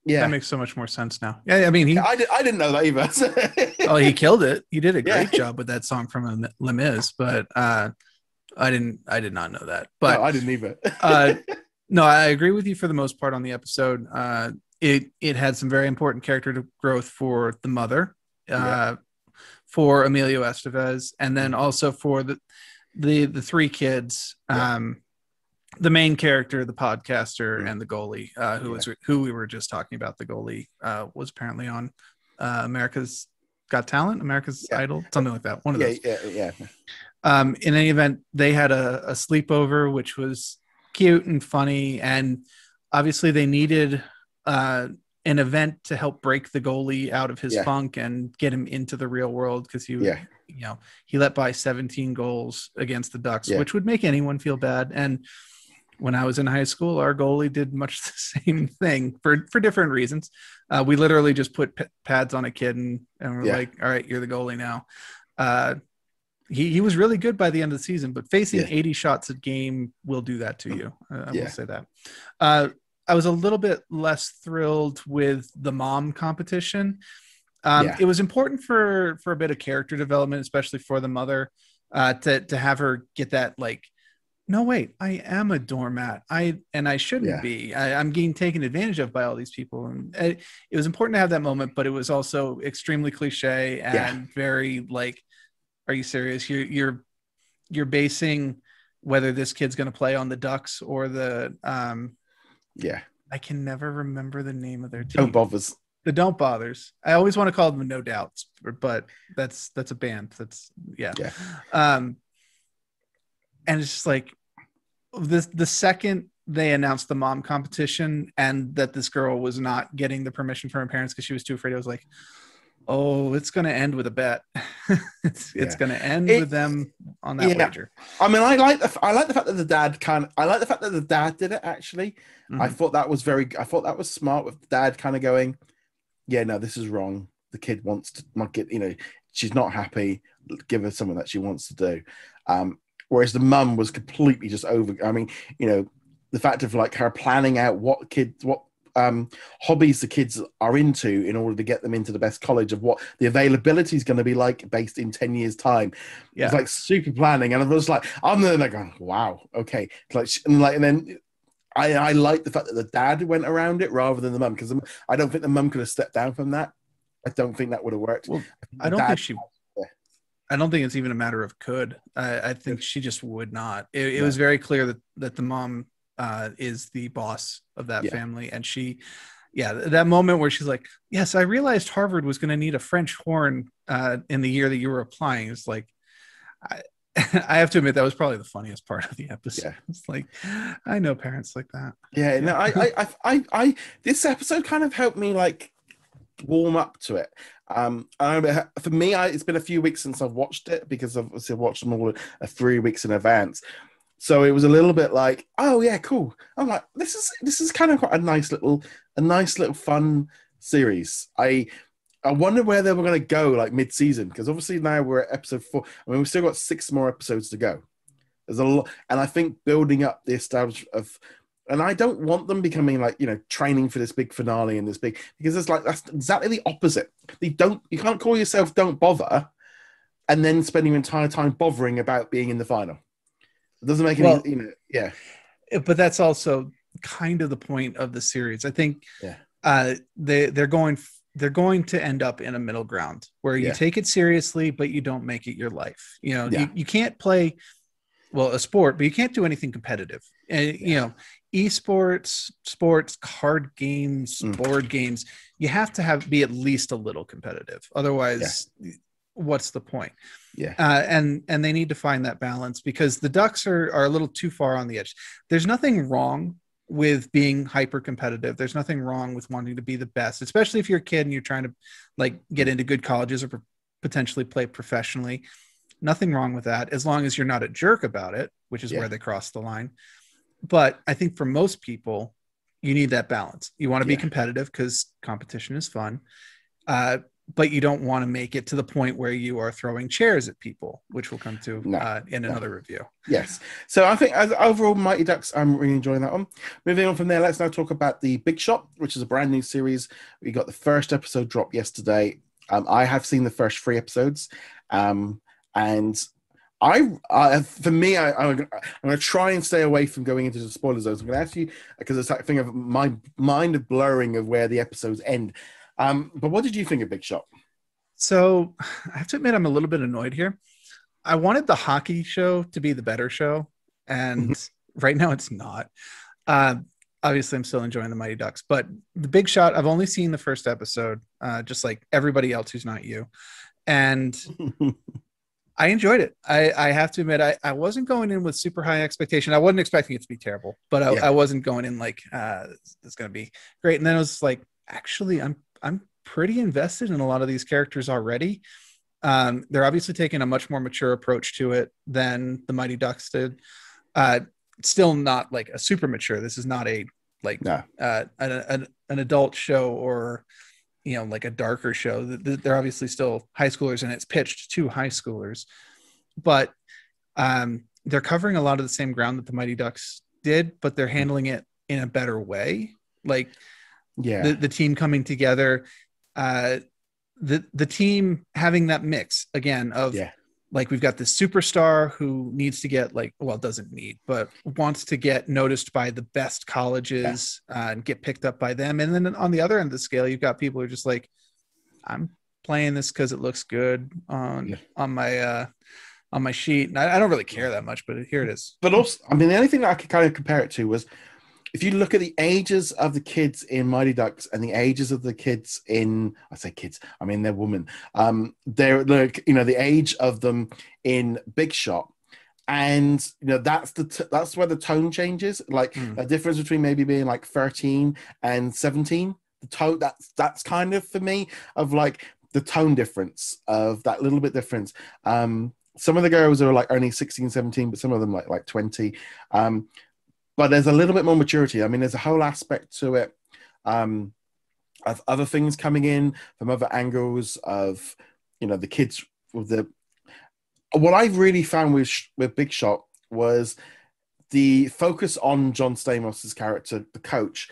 S2: That makes so much more sense now. Yeah, I mean,
S1: I didn't know that either.
S2: Oh, he killed it. He did a great job with that song from Les Mis, but I did not know that. But
S1: no, I didn't either.
S2: No, I agree with you for the most part on the episode. It had some very important character growth for the mother, for Emilio Estevez, and then also for the three kids. The main character, the podcaster, and the goalie, who we were just talking about. The goalie was apparently on America's Got Talent, America's Idol, something like that. One of those.
S1: Yeah.
S2: In any event, they had a sleepover, which was cute and funny, and obviously they needed an event to help break the goalie out of his funk and get him into the real world, because he let by 17 goals against the Ducks, which would make anyone feel bad. And when I was in high school, our goalie did much the same thing for different reasons. We literally just put pads on a kid and we're like, all right, you're the goalie now. He was really good by the end of the season, but facing 80 shots a game will do that to you. I will say that. I was a little bit less thrilled with the mom competition. It was important for a bit of character development, especially for the mother, to have her get that, like, no, wait, I am a doormat. I shouldn't be. I'm getting taken advantage of by all these people. And it was important to have that moment, but it was also extremely cliche and very like, are you serious? You're basing whether this kid's going to play on the Ducks or the I can never remember the name of their team.
S1: Don't Bothers.
S2: The Don't Bothers. I always want to call them No Doubts, but that's a band. And it's just like the second they announced the mom competition and that this girl was not getting the permission from her parents because she was too afraid, I was like, oh, it's going to end with a bet. It's going to end with them on that wager.
S1: I mean, I like the fact that the dad did it. Actually, I thought that was smart with the dad kind of going, no, this is wrong. The kid wants to not get, she's not happy. Give her something that she wants to do. Whereas the mum was completely just over. I mean, the fact of like her planning out what hobbies the kids are into in order to get them into the best college, of what the availability is going to be like based in 10 years time. It's like super planning. And I was like, I'm there like going, wow, okay. And then I like the fact that the dad went around it rather than the mum, because I don't think the mum could have stepped down from that. I don't think that would have worked.
S2: Well, I don't think it's even a matter of could. I think she just would not. It was very clear that the mom is the boss of that family. And she, that moment where she's like, yes, I realized Harvard was going to need a French horn in the year that you were applying. It's like, I have to admit, that was probably the funniest part of the episode. Yeah. It's like, I know parents like that.
S1: Yeah, no, I this episode kind of helped me like warm up to it. For me, it's been a few weeks since I've watched it, because I've watched them all 3 weeks in advance. So it was a little bit like, oh yeah, cool. I'm like, this is kind of quite a nice little fun series. I wonder where they were going to go like mid-season, because obviously now we're at episode 4. I mean, we've still got 6 more episodes to go. There's a lot, and I think building up the establishment of, and I don't want them becoming like, training for this big finale and this big, because that's exactly the opposite. You can't call yourself Don't Bother and then spending your entire time bothering about being in the final. It doesn't make any,
S2: Well,
S1: yeah.
S2: but that's also kind of the point of the series. I think
S1: Yeah.
S2: they're going to end up in a middle ground where you
S1: Yeah.
S2: take it seriously, but you don't make it your life.
S1: Yeah.
S2: You can't play a sport, but you can't do anything competitive. And esports, sports, card games, board games, you have to be at least a little competitive. Otherwise, what's the point?
S1: Yeah.
S2: And they need to find that balance because the Ducks are a little too far on the edge. There's nothing wrong with being hyper competitive. There's nothing wrong with wanting to be the best, especially if you're a kid and you're trying to like get into good colleges or potentially play professionally. Nothing wrong with that as long as you're not a jerk about it, which is where they cross the line. But I think for most people, you need that balance. You want to be competitive because competition is fun. But you don't want to make it to the point where you are throwing chairs at people, which we'll come to in another review.
S1: Yes. So I think as overall Mighty Ducks, I'm really enjoying that one. Moving on from there, let's now talk about The Big Shot, which is a brand new series. We got the first episode dropped yesterday. I have seen the first 3 episodes. And for me, I'm going to try and stay away from going into the spoiler zones. I'm going to ask you, because it's that thing of my mind of blurring of where the episodes end. But what did you think of Big Shot?
S2: So I have to admit, I'm a little bit annoyed here. I wanted the hockey show to be the better show, and right now it's not. Obviously, I'm still enjoying the Mighty Ducks, but The Big Shot, I've only seen the first episode, just like everybody else who's not you. And I enjoyed it. I have to admit, I wasn't going in with super high expectation. I wasn't expecting it to be terrible, but I wasn't going in like it's going to be great. And then it was like, actually, I'm pretty invested in a lot of these characters already. They're obviously taking a much more mature approach to it than the Mighty Ducks did. Still not like a super mature. This is not a an adult show or like a darker show. They're obviously still high schoolers, and it's pitched to high schoolers, but they're covering a lot of the same ground that the Mighty Ducks did, but they're handling it in a better way. Like the team coming together, the team having that mix again of like, we've got this superstar who needs to get doesn't need, but wants to get noticed by the best colleges and get picked up by them. And then on the other end of the scale, you've got people who are just like, I'm playing this because it looks good on my sheet. And I don't really care that much, but here it is.
S1: But also, I mean, the only thing that I could kind of compare it to was, if you look at the ages of the kids in Mighty Ducks and the ages of the kids in, I say kids, I mean, they're women. They're like, the age of them in Big Shot. And, that's that's where the tone changes. Like a difference between maybe being like 13 and 17. The tone, that's kind of for me of like the tone difference of that little bit difference. Some of the girls are like only 16, 17, but some of them like 20. But there's a little bit more maturity. I mean, there's a whole aspect to it of other things coming in from other angles of, the kids with the. What I really found with Big Shot was the focus on John Stamos' character, the coach.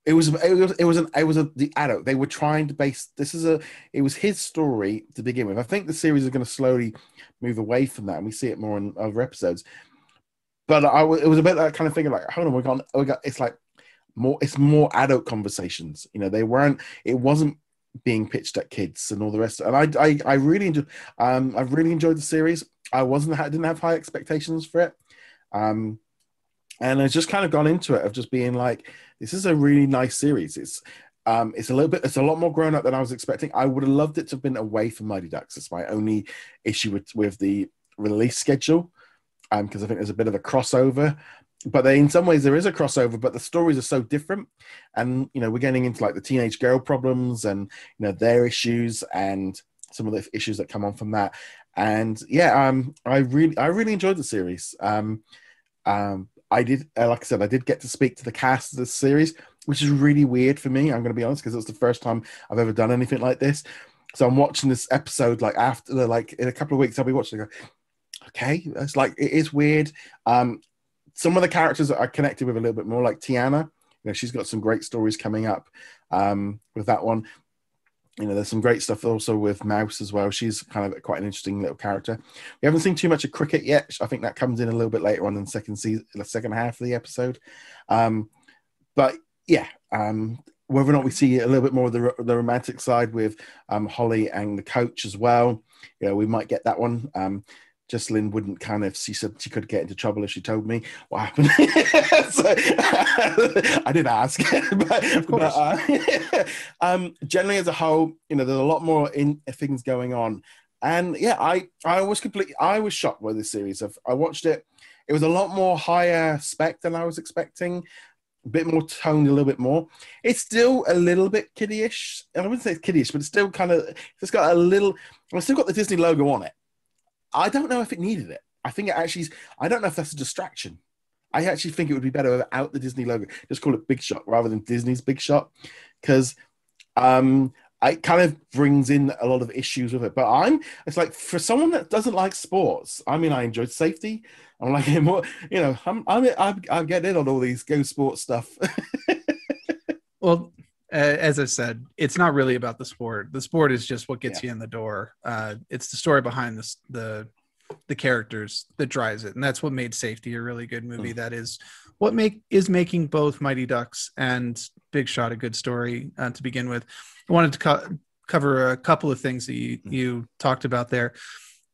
S1: It was the adult. They were trying to base it was his story to begin with. I think the series is going to slowly move away from that, and we see it more in other episodes. But it was a bit that kind of thing, like, hold on, we got. It's like it's more adult conversations. It wasn't being pitched at kids and all the rest. And I really enjoyed. I've really enjoyed the series. I didn't have high expectations for it, and I just kind of gone into it of just being like, this is a really nice series. It's a lot more grown up than I was expecting. I would have loved it to have been away from Mighty Ducks. It's my only issue with the release schedule. Because I think there's a bit of a crossover, but in some ways there is a crossover, but the stories are so different, and we're getting into like the teenage girl problems and their issues and some of the issues that come on from that. And I really enjoyed the series. I did, like I said, I did get to speak to the cast of the series, which is really weird for me. I'm going to be honest, because it's the first time I've ever done anything like this. So I'm watching this episode in a couple of weeks I'll be watching it. Okay, it's like, it is weird. Some of the characters that I connected with a little bit more, like Tiana, she's got some great stories coming up with that one. There's some great stuff also with Mouse as well. She's kind of quite an interesting little character. We haven't seen too much of Cricket yet. I think that comes in a little bit later on in the second half of the episode. But yeah, whether or not we see a little bit more of the romantic side with Holly and the coach as well, we might get that one. Jocelyn wouldn't she said she could get into trouble if she told me what happened. So, I did ask, but generally as a whole, there's a lot more things going on. And yeah, I was shocked by this series. I watched it. It was a lot more higher spec than I was expecting. A bit more toned, a little bit more. It's still a little bit kiddie-ish. I wouldn't say it's kiddie-ish, but it's still it's got a little, it's still got the Disney logo on it. I don't know if it needed it. I think it actually, I don't know if that's a distraction. I actually think it would be better without the Disney logo. Just call it Big Shot rather than Disney's Big Shot. Because it kind of brings in a lot of issues with it. But it's like, for someone that doesn't like sports, I enjoyed safety. I'm like, more, I'm getting in on all these go sports stuff.
S2: Well, as I said, it's not really about the sport. The sport is just what gets you in the door. It's the story behind the characters that drives it, and that's what made Safety a really good movie. That is what is making both Mighty Ducks and Big Shot a good story to begin with. I wanted to cover a couple of things that you talked about there.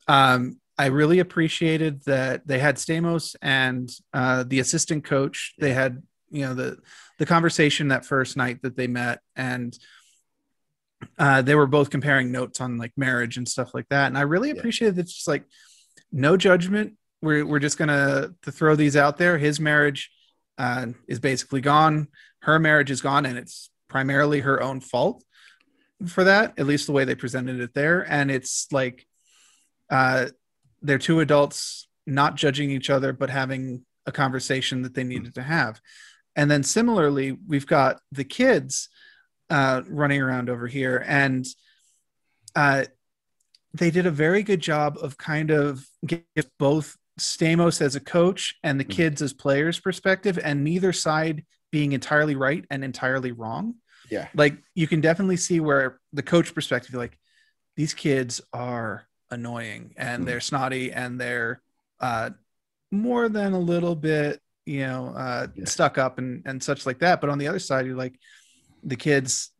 S2: I really appreciated that they had Stamos and the assistant coach. They had the conversation that first night that they met, and they were both comparing notes on like marriage and stuff like that. And I really appreciated that. Just like, no judgment. We're just gonna throw these out there. His marriage is basically gone. Her marriage is gone, and it's primarily her own fault for that, at least the way they presented it there. And it's like they're two adults not judging each other, but having a conversation that they needed to have. And then similarly, we've got the kids running around over here, and they did a very good job of kind of give both Stamos as a coach and the kids as players perspective, and neither side being entirely right and entirely wrong.
S1: Yeah.
S2: Like, you can definitely see where the coach perspective, like, these kids are annoying and they're snotty and they're more than a little bit, stuck up and such like that. But on the other side, you're like, the kids,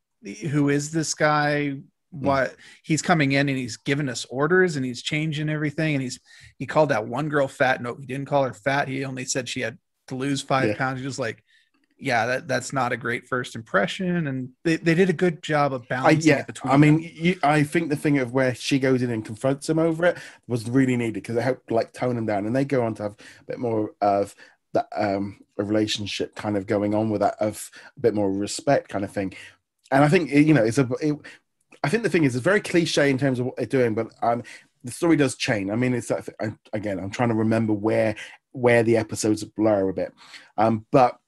S2: who is this guy? What he's coming in and he's giving us orders and he's changing everything. And he called that one girl fat. No, he didn't call her fat. He only said she had to lose 5 pounds. He was like, yeah, that's not a great first impression. And they did a good job of balancing it between
S1: I think the thing of where she goes in and confronts him over it was really needed, because it helped like tone him down, and they go on to have a bit more of that a relationship kind of going on with that, of a bit more respect kind of thing. And I think I think the thing is, it's very cliche in terms of what they're doing, but the story does change. It's again, I'm trying to remember where the episodes blur a bit, but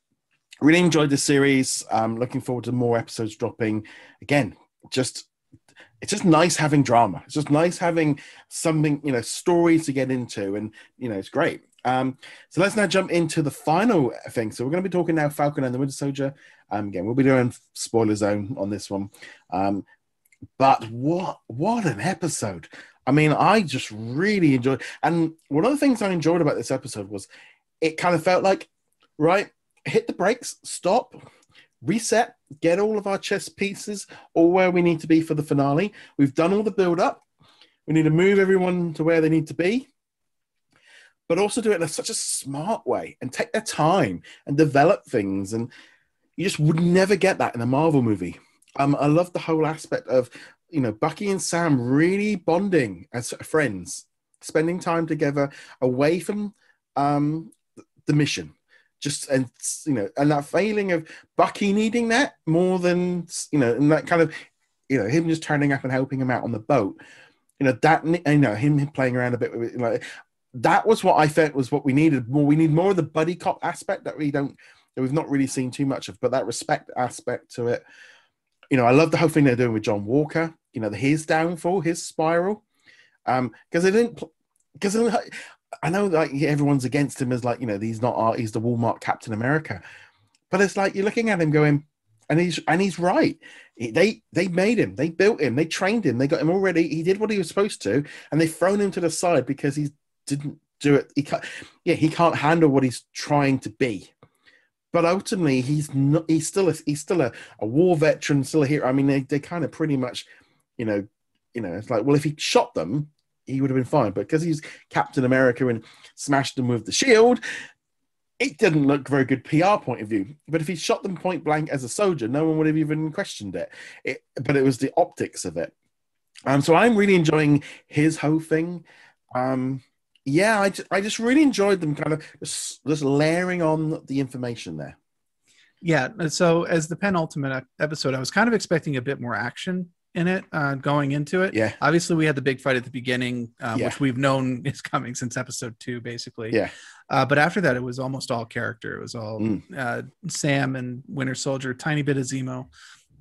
S1: really enjoyed the series. Looking forward to more episodes dropping. Again, it's just nice having drama. It's just nice having something, stories to get into, and it's great. So let's now jump into the final thing. So we're going to be talking now Falcon and the Winter Soldier. Again, we'll be doing spoiler zone on this one. But what an episode. I just really enjoyed. And one of the things I enjoyed about this episode was it kind of felt like, right, hit the brakes, stop, reset, get all of our chess pieces all where we need to be for the finale. We've done all the build up. We need to move everyone to where they need to be, but also do it in such a smart way and take their time and develop things. And you just would never get that in a Marvel movie. I love the whole aspect of, Bucky and Sam really bonding as friends, spending time together away from the mission. And that feeling of Bucky needing that more than, and that kind of, him just turning up and helping him out on the boat. Him playing around a bit with it, that was what I felt was what we needed more. We need more of the buddy cop aspect that we've not really seen too much of, but that respect aspect to it. I love the whole thing they're doing with John Walker, his downfall, his spiral. Because I know like everyone's against him as like, he's the Walmart Captain America. But it's like you're looking at him going, he's right. They made him, they built him, they trained him, they got him all ready. He did what he was supposed to, and they've thrown him to the side because he didn't do it. He can't handle what he's trying to be. But ultimately, he's not. He's still a war veteran, still a hero. I mean, they kind of pretty much, it's like, well, if he shot them, he would have been fine. But because he's Captain America and smashed them with the shield, it didn't look very good PR point of view. But if he shot them point blank as a soldier, no one would have even questioned it. But it was the optics of it. So I'm really enjoying his whole thing. I just really enjoyed them kind of just layering on the information there.
S2: Yeah. So as the penultimate episode, I was kind of expecting a bit more action in it going into it.
S1: Yeah.
S2: Obviously, we had the big fight at the beginning, which we've known is coming since episode 2, basically.
S1: Yeah.
S2: But after that, it was almost all character. It was all Sam and Winter Soldier, tiny bit of Zemo,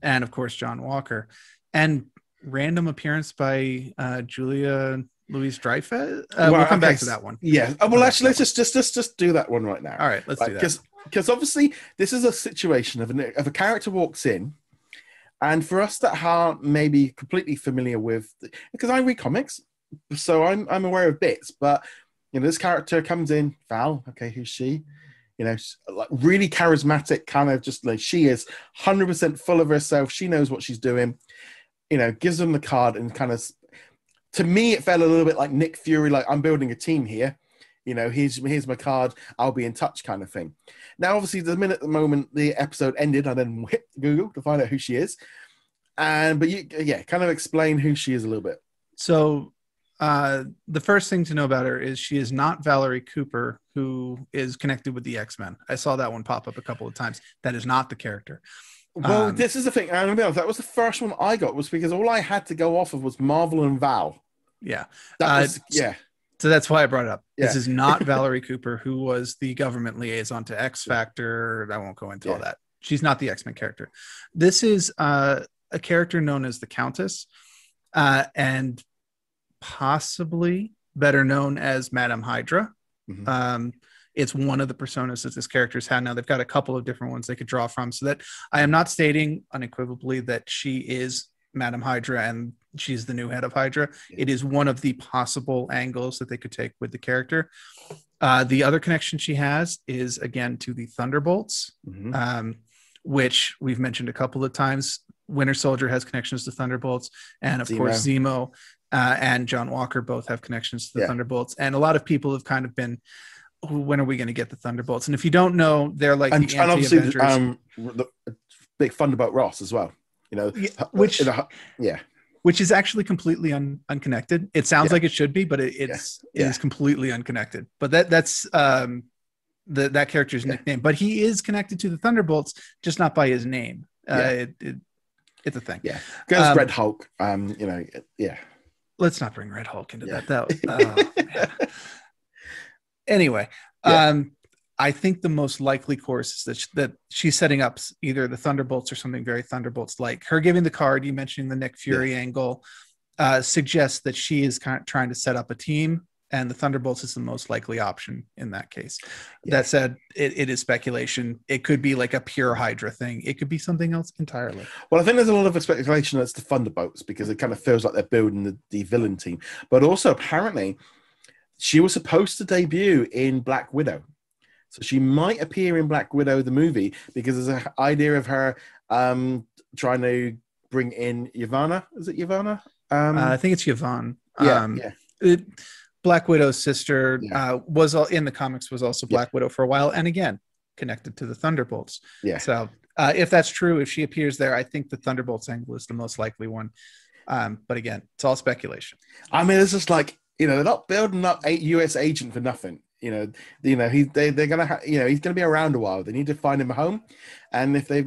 S2: and of course John Walker, and random appearance by Julia Louis-Dreyfus. We'll come back to that one.
S1: Yeah. Well, actually, let's just do that one right now.
S2: All right, let's do that.
S1: Because obviously, this is a situation of a character walks in, and for us that aren't maybe completely familiar with, because I read comics, so I'm aware of bits, but this character comes in, Val. Okay, who's she? Like really charismatic, kind of just like she is 100% full of herself. She knows what she's doing. Gives them the card and kind of. To me, it felt a little bit like Nick Fury, like I'm building a team here. Here's my card. I'll be in touch, kind of thing. Now, obviously, the moment the episode ended, I then hit Google to find out who she is, but kind of explain who she is a little bit.
S2: So, the first thing to know about her is she is not Valerie Cooper, who is connected with the X-Men. I saw that one pop up a couple of times. That is not the character.
S1: Well, this is the thing. I'm gonna be honest. That was the first one I got, was because all I had to go off of was Marvel and Val.
S2: Yeah.
S1: Yeah.
S2: So that's why I brought it up.
S1: Yeah.
S2: This is not Valerie Cooper, who was the government liaison to X Factor. I won't go into all that. She's not the X-Men character. This is a character known as the Countess, and possibly better known as Madame Hydra. Mm-hmm. It's one of the personas that this character's had. Now they've got a couple of different ones they could draw from, so that I am not stating unequivocally that she is Madame Hydra and she's the new head of Hydra. It is one of the possible angles that they could take with the character. The other connection she has is, again, to the Thunderbolts, which we've mentioned a couple of times. Winter Soldier has connections to Thunderbolts, and of course Zemo and John Walker both have connections to the Thunderbolts. And a lot of people have kind of been, when are we going to get the Thunderbolts? And if you don't know, they're like the anti-Avengers.
S1: And obviously, the big Thunderbolt Ross as well.
S2: Which is actually completely unconnected. It sounds like it should be, but it is completely unconnected. But that's that character's nickname. But he is connected to the Thunderbolts, just not by his name. It's a thing.
S1: Yeah, because Red Hulk.
S2: Let's not bring Red Hulk into that. Anyway, I think the most likely course is that she's setting up either the Thunderbolts or something very Thunderbolts-like. Her giving the card, you mentioning the Nick Fury angle, suggests that she is kind of trying to set up a team, and the Thunderbolts is the most likely option in that case. That said, it is speculation. It could be like a pure Hydra thing. It could be something else entirely.
S1: Well, I think there's a lot of speculation that's the Thunderbolts, because it kind of feels like they're building the villain team. But also, apparently, she was supposed to debut in Black Widow. So she might appear in Black Widow, the movie, because there's an idea of her trying to bring in Yvonne. Is it Yvonne?
S2: I think it's Yvonne. Black Widow's sister was in the comics, was also Black Widow for a while, and again connected to the Thunderbolts. Yeah. So if that's true, if she appears there, I think the Thunderbolts angle is the most likely one. But again, it's all speculation.
S1: I mean, it's just like, they're not building up a U.S. agent for nothing. They're gonna he's gonna be around a while. They need to find him a home, and if they've